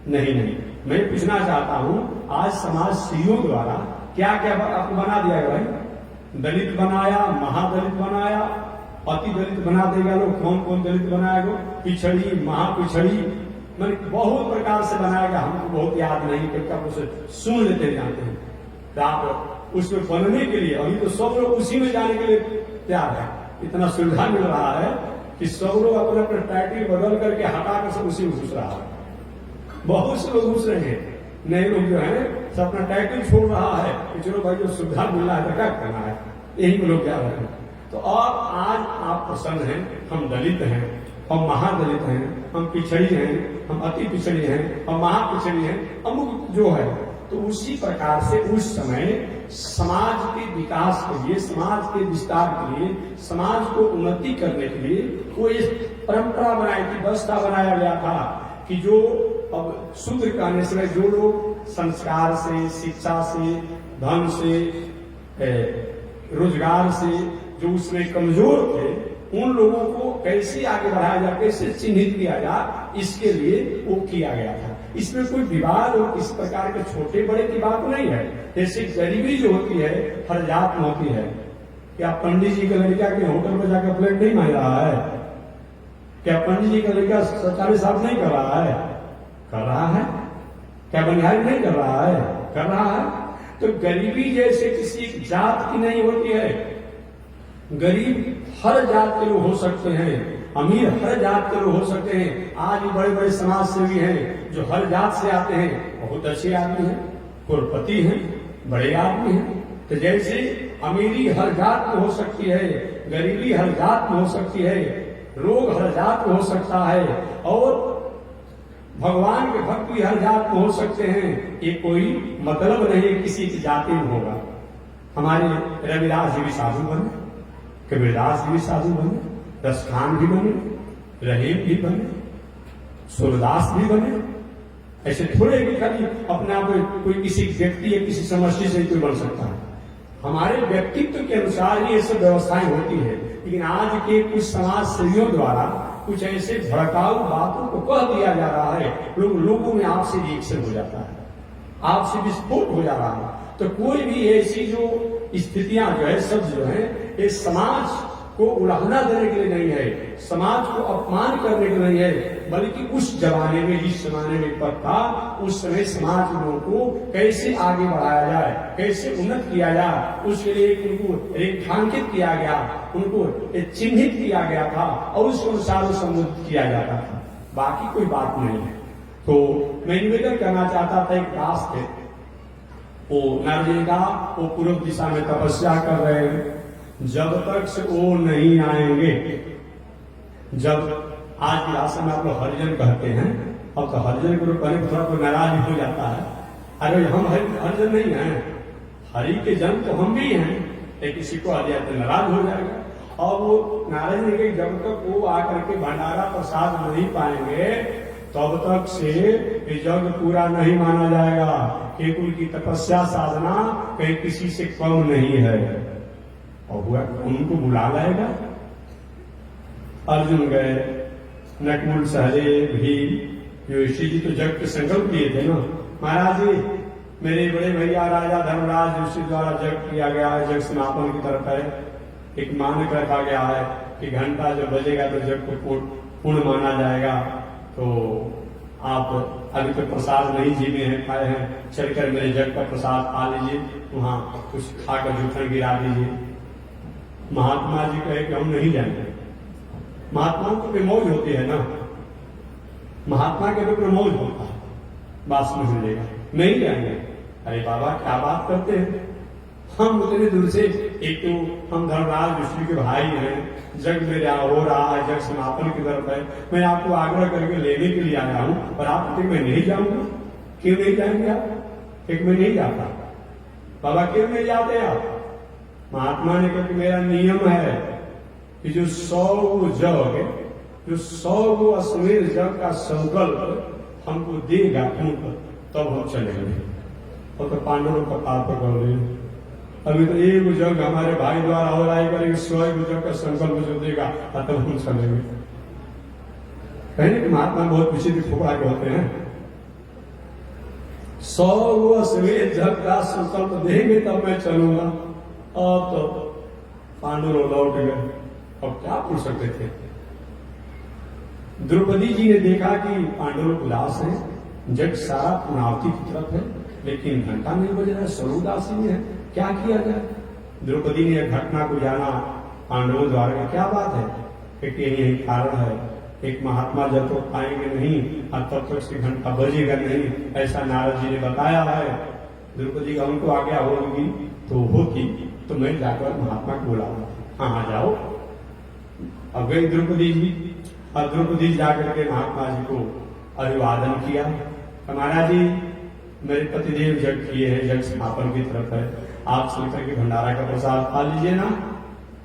नहीं, मैं पूछना चाहता हूं, आज समाज सीओ द्वारा क्या क्या आपको बना दिया गया भाई? दलित बनाया, महादलित बनाया, अति दलित बना देगा लोग, कौन कौन दलित बनाएगा, पिछड़ी, महापिछड़ी, मैंने बहुत प्रकार से बनाएगा, हमको बहुत याद नहीं, क्योंकि आप उसे सुन लेते जाते हैं। तो आप उसमें बनने के लिए, अभी तो सब लोग उसी में जाने के लिए तैयार है, इतना सुविधा मिल रहा है कि सब लोग अपने अपने टाइटल बदल करके हटा कर सब उसी में घुस रहा है। बहुत से लोग घुस रहे हैं, नए लोग जो है सब अपना टाइटल छोड़ रहा है कि चलो भाई जो सुविधा मिल रहा है तो क्या करना है, यही में लोग क्या रहे हैं। तो अब आज आप प्रसन्न हैं, हम दलित हैं, हम महादलित हैं, हम पिछड़ी हैं, हम अति पिछड़ी हैं, हम महापिछड़ी हैं, अमुक जो है। तो उसी प्रकार से उस समय समाज के विकास के लिए, समाज के विस्तार के लिए, समाज को उन्नति करने के लिए वो एक परंपरा बनाई थी, व्यवस्था बनाया गया था कि जो अब शूद्र कहने से जो लोग संस्कार से, शिक्षा से, धन से, रोजगार से जो उसमें कमजोर थे, उन लोगों को कैसे आगे बढ़ाया जाए, कैसे चिन्हित किया जाए, इसके लिए वो किया गया था। इसमें कोई विवाद और किसी प्रकार के छोटे बड़े की बात नहीं है। जैसे गरीबी जो होती है हर जात में होती है। क्या पंडित जी का लड़का के होटल में जाकर प्लेट नहीं मांग रहा है? क्या पंडित जी का लड़का शौचालय साफ नहीं कर रहा है? कर रहा है। क्या बनिहारी नहीं कर रहा है? कर रहा है। तो गरीबी जैसे किसी जात की नहीं होती है। गरीब हर जात के लोग हो सकते हैं, अमीर हर जात के लोग हो सकते हैं। आज भी बड़े बड़े समाज सेवी हैं जो हर जात से आते हैं, बहुत अच्छे आदमी हैं, करोड़पति हैं, बड़े आदमी हैं। तो जैसे अमीरी हर जात में हो सकती है, गरीबी हर जात में हो सकती है, रोग हर जात में हो सकता है, और भगवान के भक्त भी हर जात में हो सकते हैं। ये कोई मतलब नहीं किसी की जाति में होगा। हमारे रविदास जी भी साधु बने, कबीरदास जी भी साधु बने, रसखान भी बने, रहीम भी बने, सूरदास भी बने। ऐसे थोड़े भी खाली अपने आप कोई किसी व्यक्ति या किसी समष्टि से कोई बन सकता है। हमारे व्यक्तित्व के अनुसार ही ये सब व्यवस्थाएं होती है। लेकिन आज के कुछ समाज सेवियों द्वारा कुछ ऐसे भड़काऊ बातों को कह दिया जा रहा है, लोगों में आपसे रिएक्शन हो जाता है, आपसे विस्फोट हो जा रहा है। तो कोई भी ऐसी जो स्थितियां जो है, सब जो है, ये समाज को उलाहना देने के लिए नहीं है, समाज को अपमान करने के लिए नहीं है, बल्कि उस जमाने में, जिस जमाने में पद था, उस समय समाज लोगों को कैसे आगे बढ़ाया जाए, कैसे उन्नत किया जाए, उसके लिए उनको रेखांकित किया गया, उनको चिन्हित किया गया था, और उसके अनुसार संबोधित किया जाता था। बाकी कोई बात नहीं है। तो मैं निवेदन करना चाहता था, एक दास थे, वो नरेगा, वो पूर्व दिशा में तपस्या कर रहे हैं। जब तक से वो नहीं आएंगे, जब आज की भाषा में आप लोग हरिजन कहते हैं, अब तो हरिजन को कहने को थोड़ा तो नाराज हो जाता है। अरे हम हरिजन नहीं हैं, हरि के जन तो हम भी हैं, लेकिन किसी को आ जाए तो नाराज हो जाएगा। और वो नाराज नहीं कि जब तक वो आकर के भंडारा प्रसाद नहीं पाएंगे, तब तक से ये जग पूरा नहीं माना जाएगा कि उनकी तपस्या साधना कहीं किसी से कम नहीं है। और हुआ उनको बुला लाएगा। अर्जुन गए, नकुल, सहदेव, भीम, युधिष्ठिर जी तो जग के संकल्प किए थे ना, महाराज जी मेरे बड़े भैया राजा धर्मराज युधिष्ठिर द्वारा जग किया गया है, जग समापन की तरफ है, एक मानक रखा गया है, कि घंटा जब बजेगा तो जग को पूर्ण माना जाएगा, तो आप अभी तो प्रसाद नहीं जीवे हैं, खाए हैं, चलकर मेरे जग का प्रसाद खा लीजिए, वहां कुछ खाकर जूठन गिरा दीजिए। महात्मा जी कहे कि हम नहीं जाएंगे। महात्माओं को मौज होती है ना, महात्मा के भी मौज होता है, बात समझ लीजिएगा, नहीं जाएंगे। अरे बाबा क्या बात करते हैं, हम उतने दूर से, एक तो हम धर्मराज ऋषि के भाई हैं, जग में हो रहा है, जग समापन की तरफ है, मैं आपको आग्रह करके लेने के लिए आया हूं, और आप कहते मैं नहीं जाऊंगा। क्यों नहीं जाएंगे आप? एक मैं नहीं जाता। बाबा क्यों नहीं जाते आप? महात्मा ने कहा कि मेरा नियम है कि जो 100 जग, जो 100 अश्वमेध जग का संकल्प हमको देगा तब हम चलेंगे। और तो पांडवों का पाप पकड़ रहे, अभी तो एक जग हमारे भाई द्वारा हो रहा है, 100 जग का संकल्प जो देगा तब हम चलेंगे। कहने कि महात्मा बहुत विचित्र फुकरा के होते हैं। 100 अश्वमेध जग का संकल्प देंगे तब मैं चलूंगा। अब तो पांडव लौट गए, अब क्या पूछ सकते थे। द्रौपदी जी ने देखा कि पांडव उदास है, जग सारा पुनावती की तरफ है, लेकिन घंटा नहीं बज रहा है, सब उदासी में है, क्या किया जाए। द्रौपदी ने घटना को जाना पांडवों द्वारा, क्या बात है, क्योंकि यही कारण है, एक महात्मा जब तक पाएंगे नहीं और तब तक से घंटा बजेगा नहीं, ऐसा नारद जी ने बताया है। द्रौपदी का उनको आज्ञा होगी तो होती तो मैं जाकर महात्मा को बुलाऊंगा। हाँ जाओ। अब गई द्रौपदी जी, और द्रौपदी जाकर के महात्मा जी को अभिवादन किया। महाराज जी मेरे पतिदेव जग किए हैं, जग समापन की तरफ है, आप चलकर के भंडारा का प्रसाद खा लीजिए ना।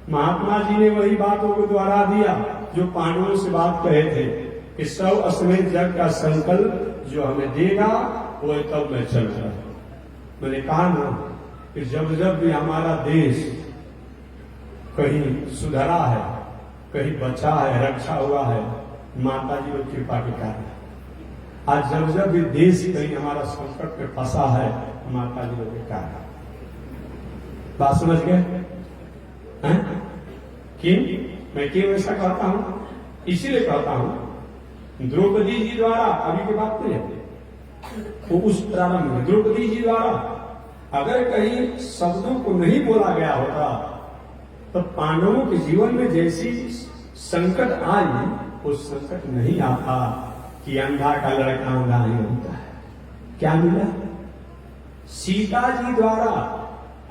महात्मा जी ने वही बातों को दोहरा दिया जो पांडवों से बात कहे थे कि 100 अश्वमेध जग का संकल्प जो हमें देगा वो तब मैं चल रहा। मैंने कहा ना कि जब जब भी हमारा देश कहीं सुधरा है, कहीं बचा है, रक्षा हुआ है, माता जी की कृपा के कारण। आज जब जब भी देश कहीं हमारा संकट में फंसा है, माता जी के कारण। बात समझ गए? क्यों मैं क्यों ऐसा कहता हूं? इसीलिए कहता हूं द्रौपदी जी द्वारा, अभी की बात नहीं है, वो उस प्रारंभ में द्रौपदी जी द्वारा अगर कहीं शब्दों को नहीं बोला गया होता तो पांडवों के जीवन में जैसी संकट आई वो संकट नहीं आता कि अंधा का लड़का अंधा नहीं होता है। क्या मिला? सीता जी द्वारा।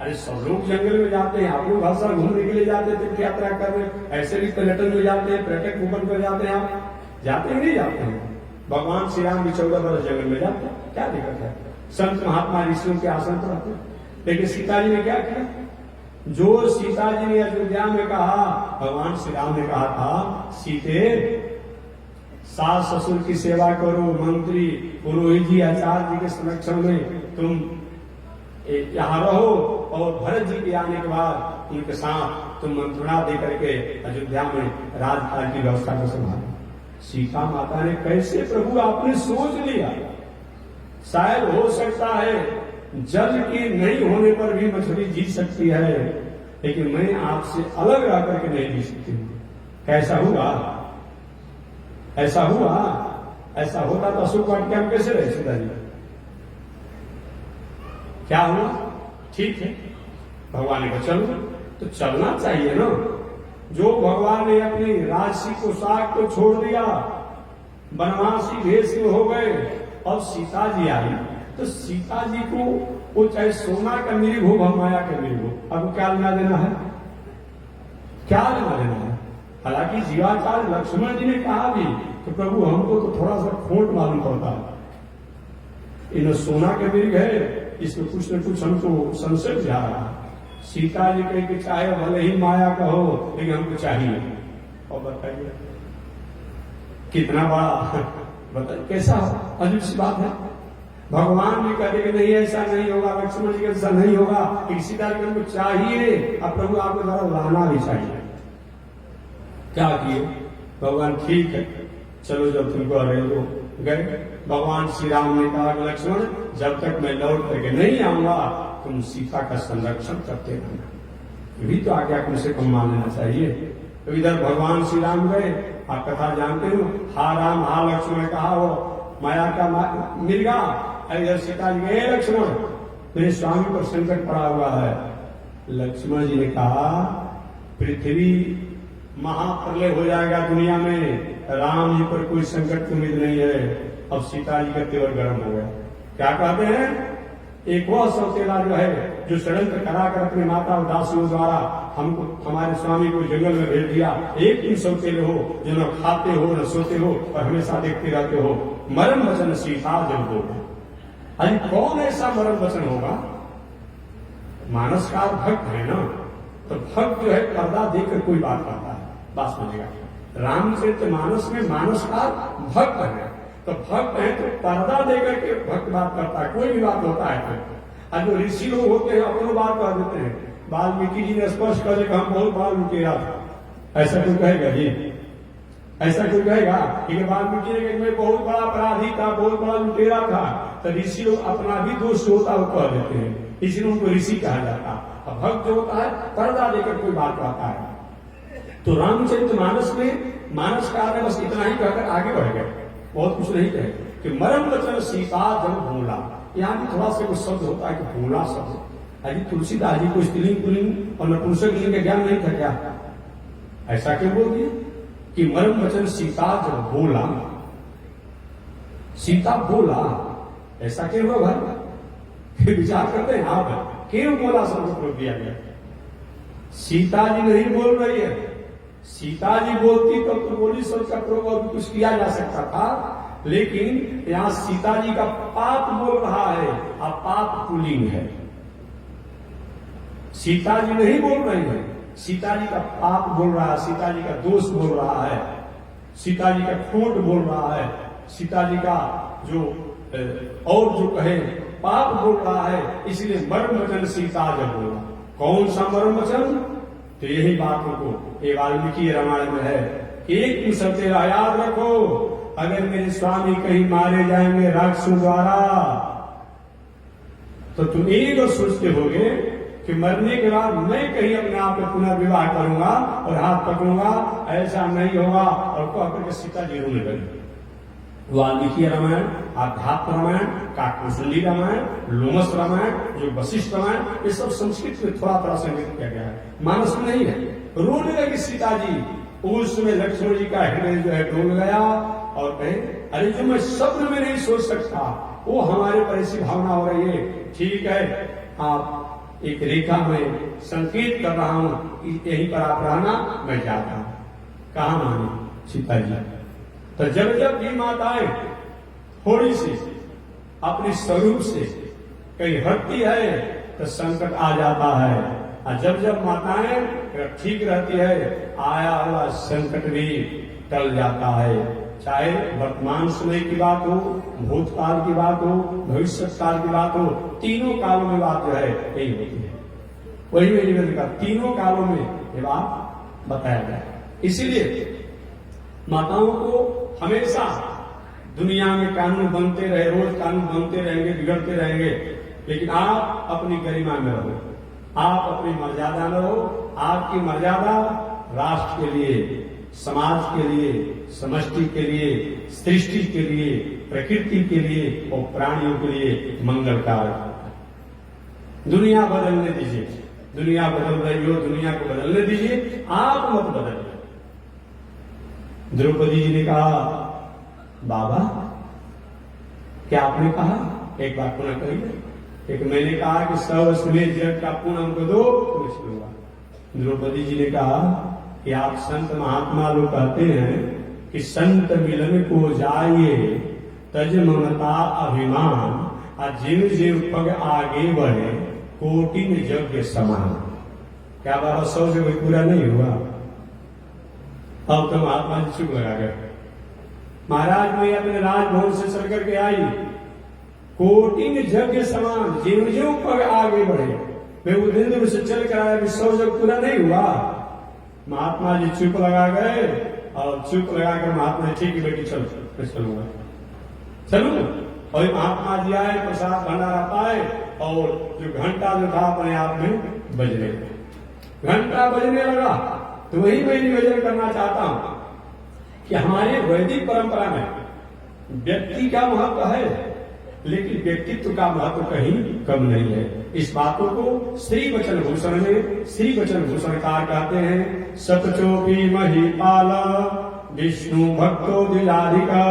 अरे सब लोग जंगल में जाते हैं, आप लोग हर साल घूमने के लिए जाते थे, तीर्थ यात्रा करने, ऐसे भी पर्यटन में जाते हैं, पर्यटक भूमन पर जाते हैं, आप जाते हैं नहीं जाते हैं? भगवान श्री राम भी 14 वर्ष जंगल में जाते हैं, क्या दिक्कत है? संत महात्मा ऋषियों के आसन पर आते हैं। लेकिन सीता जी ने क्या किया? जो सीता जी ने अयोध्या में कहा, भगवान श्री राम ने कहा था, सीते सास ससुर की सेवा करो, मंत्री पुरोहित जी आचार्य जी के संरक्षण में तुम यहाँ रहो, और भरत जी के आने के बाद उनके साथ तुम मंत्रणा दे करके अयोध्या में राजकाज की व्यवस्था को संभालो। सीता माता ने कैसे प्रभु आपने सोच लिया, शायद हो सकता है जल के नहीं होने पर भी मछली जी सकती है, लेकिन मैं आपसे अलग रह करके नहीं जी सकती। कैसा हुआ? ऐसा हुआ? ऐसा होता तो अशोक वाटिका हम कैसे रहे सीता जी? क्या हुआ? ठीक है, भगवान ने कहा चलो, तो चलना चाहिए ना। जो भगवान ने अपनी राशि पोशाक को छोड़ दिया, बनवासी भेष में हो गए, अब सीता जी आई, तो सीता जी को वो चाहे सोना का मिली हो, माया का मिली हो, अब क्या लेना देना है? क्या लेना देना है? हालांकि जीवाचार्य लक्ष्मण जी ने कहा भी कि प्रभु हमको तो थोड़ा सा खोट मालूम पड़ता है, इन सोना के मिल गए, इसमें कुछ न कुछ हमको संशय जा रहा है। सीता जी कहे कि चाहे भले ही माया का हो, लेकिन हमको चाहिए। और बताइए कितना बड़ा, बताइए कैसा अजीब सी बात है। भगवान भी कहते कि नहीं ऐसा नहीं होगा, लक्ष्मण जी ऐसा नहीं होगा, सीता जी हमको चाहिए, अब प्रभु आपको द्वारा लाना भी चाहिए। क्या किए भगवान? ठीक है चलो, जब तुमको रहे हो गए। भगवान श्री राम ने कहा कि लक्ष्मण जब तक मैं लौट करके नहीं आऊंगा तुम सीता का संरक्षण करते रहना। ये भी तो आज्ञा कम से कम मान लेना चाहिए। तो इधर भगवान श्री राम गए, आप कथा जानते हो, हा राम हा लक्ष्मण कहा वो माया का मिर्गा। इधर सीता जी गए, लक्ष्मण मेरे स्वामी पर संकट पड़ा हुआ है। लक्ष्मण जी ने कहा पृथ्वी महाप्रलय हो जाएगा दुनिया में, राम जी पर कोई संकट की उम्मीद नहीं है। अब सीता जी का तेवर गर्म हो गया। क्या कहते हैं, एक वह सौतेला जो है जो षड्यंत्र कराकर अपनी माता और दासियों द्वारा हमको हमारे स्वामी को जंगल में भेज दिया, एक तुम सौतेले हो जो न खाते हो न सोते हो और हमेशा देखते रहते हो। मरण वचन सीता जब होगा, अरे कौन ऐसा मरण वचन होगा? मानसकार भक्त है ना, तो भक्त जो है पर्दा देकर कोई बात करता है, बात समझेगा। रामचरितमानस में मानसकार भक्त है, तो भक्त है तो पर्दा देकर के भक्त बात करता है। कोई भी बात होता है तो आज जो ऋषि लोग होते हैं अपनी बात कर देते हैं। वाल्मीकि जी ने स्पष्ट कर दिया हम बहुत बड़ा लुटेरा था, ऐसा कोई कहेगा जी? ऐसा कोई कहेगा कि वाल्मीकि ने मैं बहुत बड़ा अपराधी था, बहुत बड़ा लुटेरा था? तो ऋषि लोग अपना भी दोष होता है कह देते हैं, इसलिए उनको ऋषि कहा जाता है। अब भक्त जो होता है पर्दा देकर कोई बात करता है। तो रामचरितमानस में मानसकार ने बस इतना ही कहकर आगे बढ़ गए, बहुत कुछ नहीं कहे कि मरण वचन सीता जब भूला। यहाँ भी थोड़ा सा कुछ शब्द होता है कि भूला शब्द। अभी तुलसीदास जी को स्त्रीलिंग पुल्लिंग और नपुंसक लिंग का ज्ञान नहीं था क्या? ऐसा क्यों बोल दिया कि मरण वचन सीता जब बोला, सीता बोला, ऐसा क्यों हुआ भाई? फिर विचार करते हैं आप क्यों बोला शब्द प्रयोग दिया गया? सीता जी नहीं बोल रही है, सीता जी बोलती तो बोली शब्द का प्रयोग और कुछ किया जा सकता था, लेकिन यहां सीता जी का पाप बोल रहा है, अब पाप पुल्लिंग है। सीता जी नहीं बोल रही है, सीता जी का पाप बोल रहा है, सीता जी का दोष बोल रहा है, सीता जी का खोट बोल रहा है, सीता जी का जो और जो कहे पाप बोल रहा है। इसलिए मर्म वचन सीता जब बोला, कौन सा मर्म वचन? तो यही बात को ये वाल्मीकि रामायण में है कि एक ही सत्य याद रखो, अगर मेरे स्वामी कहीं मारे जाएंगे राक्षसों द्वारा तो तुम एक सोचते होगे कि मरने के बाद मैं कहीं अपने आप में पुनर्विवाह करूंगा और हाथ पकड़ूंगा, ऐसा नहीं होगा। और कह करके सीता जी रोने लगी। वाल्मीकि रामायण, आध्यात्म रामायण, काकभूषणी रामायण, लोमस रामायण, जो वशिष्ठ रामायण, ये सब संस्कृत में थोड़ा थोड़ा संगीत किया गया है, मानस में नहीं है। रोने लगी सीता जी। उस समय लक्ष्मण जी का हृदय जो है डोल गया और कहे अरे जो मैं शब्द में नहीं सोच सकता वो हमारे पर ऐसी भावना हो रही है। ठीक है, आप एक रेखा में संकेत कर रहा हूं, यहीं पर आप रहना, मैं जाता हूं। कहा मानी सीता जी? तो जब जब भी माताएं थोड़ी सी अपने स्वरूप से कहीं हटती है तो संकट आ जाता है, और जब जब माताएं ठीक रहती है आया हुआ संकट भी टल जाता है। चाहे वर्तमान समय की बात हो, भूतकाल की बात हो, भविष्य काल की बात हो, तीनों कालों में बात जो है यही होती है। वही मैं निवेदन का तीनों कालों में ये बात बताया गया। इसीलिए माताओं को हमेशा दुनिया में कानून बनते रहे, रोज कानून बनते रहेंगे, बिगड़ते रहेंगे, लेकिन आप अपनी गरिमा में रहो, आप अपनी मर्यादा में रहो। आपकी मर्यादा राष्ट्र के लिए, समाज के लिए, समष्टि के लिए, सृष्टि के लिए, प्रकृति के लिए और प्राणियों के लिए मंगलकारक। दुनिया बदलने दीजिए, दुनिया बदल रही हो, दुनिया को बदलने दीजिए, आप मत बदलिए। द्रौपदी जी ने कहा बाबा क्या आपने कहा? एक बात पुनः कहिए। एक मैंने कहा कि सर्वस्मेध जग का पुण्य हमको दो तो लूंगा। द्रौपदी जी ने कहा कि आप संत महात्मा लोग कहते हैं कि संत मिलन को जाइए तज ममता अभिमान, और जीव जीव पग आगे बढ़े कोटि में यज्ञ समान। क्या बाबा 100 से कोई पूरा नहीं हुआ? अब तो महात्मा जी चुप लगा गए। महाराज मैं अपने राजभवन से चल करके आई, कोटि में यज्ञ समान, जीव जीव पग आगे बढ़े। मैं उदयपुर से चल कर आया, 100 जग पूरा नहीं हुआ। महात्मा जी चुप लगा गए और चुप लगाकर महात्मा जी ठीक है बेटी चलो, मैं चलूंगा, चलू। और महात्मा जी आए, प्रसाद भंडारा पाए और जो घंटा जो था अपने आप में बजने, घंटा बजने लगा। तो वही मैं निवेदन करना चाहता हूं कि हमारे वैदिक परंपरा में व्यक्ति का महत्व है, लेकिन व्यक्तित्व का महत्व कहीं कम नहीं है। इस बातों को श्री वचन भूषण में श्री वचन भूषणकार कहते हैं, सतचोपी महीपाल विष्णु भक्तो दिलाधिका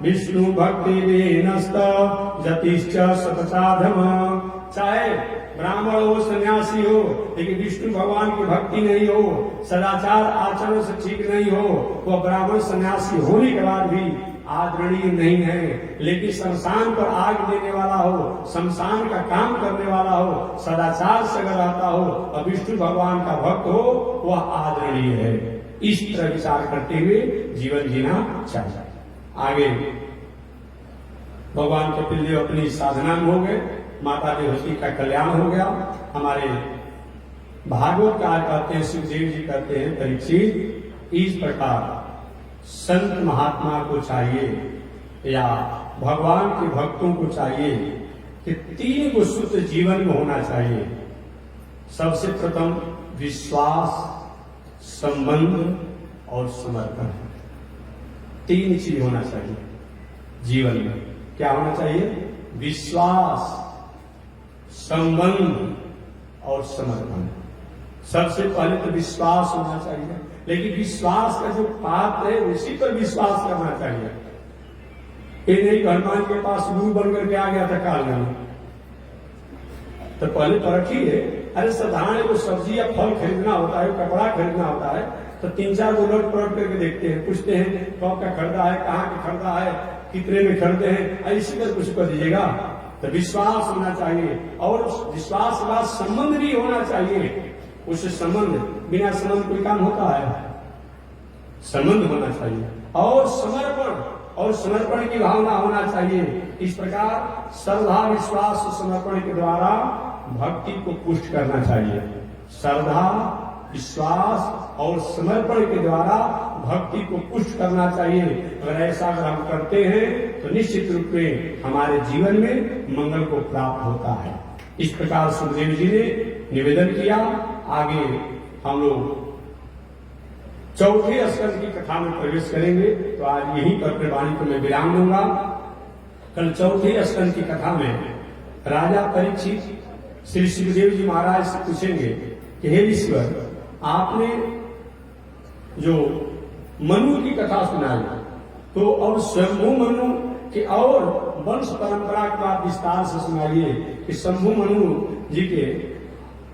विष्णु भक्ति विहीनस्त जतिश्च सतसाधम। चाहे ब्राह्मण हो सन्यासी हो, लेकिन विष्णु भगवान की भक्ति नहीं हो, सदाचार आचरण से ठीक नहीं हो, वह ब्राह्मण सन्यासी होने के बाद भी आदरणीय नहीं है। लेकिन शमशान पर आग देने वाला हो, शमशान का काम करने वाला हो, सदाचार से अगर रहता हो और विष्णु भगवान का भक्त हो, वह आदरणीय है। इस तरह विचार करते हुए जीवन जीना चाहिए। आगे भगवान कपिल देव अपनी साधना में हो गए, माता देवहूति का कल्याण हो गया। हमारे भागवतकार कहते हैं, सुखदेव जी कहते हैं, परीक्षित इस प्रकार संत महात्मा को चाहिए या भगवान के भक्तों को चाहिए कि 3 गो सूत्र जीवन में होना चाहिए। सबसे प्रथम विश्वास, संबंध और समर्पण। 3 चीज होना चाहिए जीवन में। क्या होना चाहिए? विश्वास, संबंध और समर्पण। सबसे पहले तो विश्वास होना चाहिए, लेकिन विश्वास का जो पात्र है उसी पर विश्वास करना चाहिए। ये नहीं हनुमान के पास गुरु बनकर के आ गया था काल में, तो पहले परखिए। अरे साधारण को सब्जी या फल खरीदना होता है, कपड़ा खरीदना होता है, तो 3-4 गो लौट पलट करके देखते हैं, पूछते हैं कब का खरीदा है, कहाँ का खरीदा है, कितने में खरीदे हैं, इसी पर कुछ कर दीजिएगा। तो विश्वास होना चाहिए, और विश्वास के बाद संबंध भी होना चाहिए। उससे संबंध, बिना संबंध कोई काम होता है? संबंध होना चाहिए। और समर्पण की भावना होना चाहिए। इस प्रकार श्रद्धा, विश्वास, समर्पण के द्वारा भक्ति को पुष्ट करना चाहिए। श्रद्धा, विश्वास और समर्पण के द्वारा भक्ति को पुष्ट करना चाहिए। अगर ऐसा अगर हम करते हैं तो निश्चित रूप में हमारे जीवन में मंगल को प्राप्त होता है। इस प्रकार सुखदेव जी ने निवेदन किया। आगे हम लोग 4थे स्कंद की कथा में प्रवेश करेंगे, तो आज यहीं पर अपने वाणी को मैं विराम दूंगा। कल 4थे स्कंद की कथा में राजा परीक्षित श्री सुखदेव जी महाराज से पूछेंगे कि हे ईश्वर, आपने जो मनु की कथा सुनाई, तो अब शंभु मनु के और वंश परंपरा की बात विस्तार से सुनाइए कि शंभु मनु जी के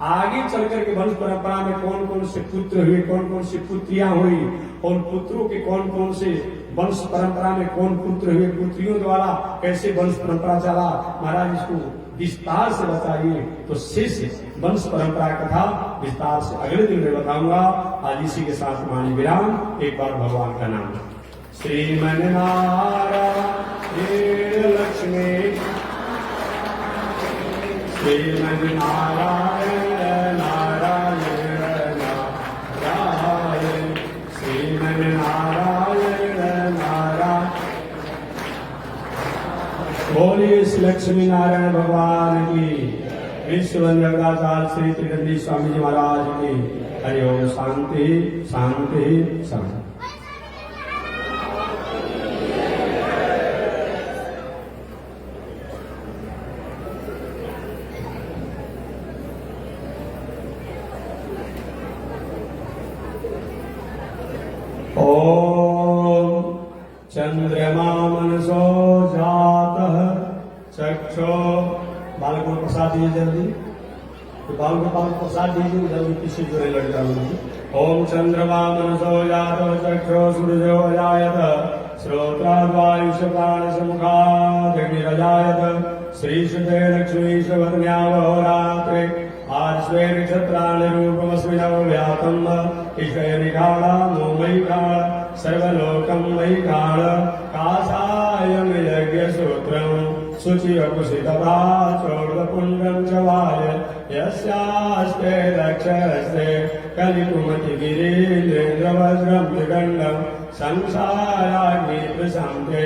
आगे चलकर के वंश परंपरा में कौन कौन से पुत्र हुए, कौन कौन सी पुत्रियां हुई, और पुत्रों के कौन कौन से वंश परंपरा में कौन पुत्र हुए, पुत्रियों द्वारा कैसे वंश परंपरा चला। महाराज इसको विस्तार से बताइए। तो शेष वंश परंपरा कथा विस्तार से अगले दिन में बताऊंगा। आज इसी के साथ मानी विराम। एक बार भगवान का नाम। श्रीमन नारायण लक्ष्मी, श्रीमन नारायण नारायण नारायण, श्रीमन नारायण नारायण। बोलिए श्री लक्ष्मी नारायण भगवान की, विश्व जगदाचार्य श्री त्रिदंडी स्वामी जी महाराज की। हरि ओम। शांति शांति शांति। चंद्रमा मनसो जातः चक्षो। बालक को प्रसाद दीजिए जल्दी, तो बालक को प्रसाद दीजिए जल्दी, किसी जो है लड़का लोग। ओम चंद्रमा मनसो जातः चक्षो सूर्यो अजायत श्रोत्राद्वायुष प्राण समुखाग्निरजायत श्रीशुते लक्ष्मी सुवर्ण्यावहोरात्रे आश्वे नक्षत्राणि रूपमस्मिनव व्यातम् ईश्वे निकाला मोमयि काल सर्वलोकं मयि काल कासायं यज्ञसूत्रम् शुचिवकुशितभा चोर्वपुण्ड्रं च वाय यस्यास्ते दक्षरस्ते कलिकुमतिगिरीन्द्रेन्द्रवज्रं त्रिगण्डं संसाराग्नि प्रशान्ते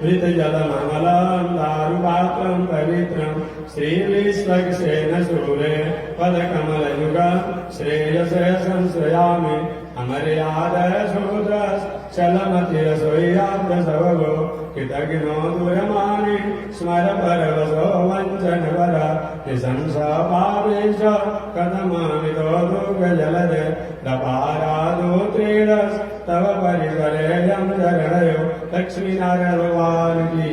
मृतजलममलं दारुपात्रं पवित्रं श्रीविश्वक्सेन सूरे पदकमलयुगं श्रेयसे संश्रयामि अमर्याद शूद्रस चलमति रसोयाब्द सबगो कृतघ्नो दुरमानि स्मर परवसो वंचन वर निशंसा पापेश कथमामितो दुर्ग जलदे दपारादो त्रीरस तव परिसरे यम जरणयो लक्ष्मी नारायण भगवान की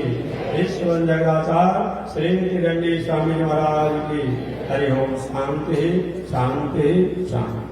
विश्व जगदाचार श्री दंडी स्वामी महाराज की हरि ओम शांति शांति शांति।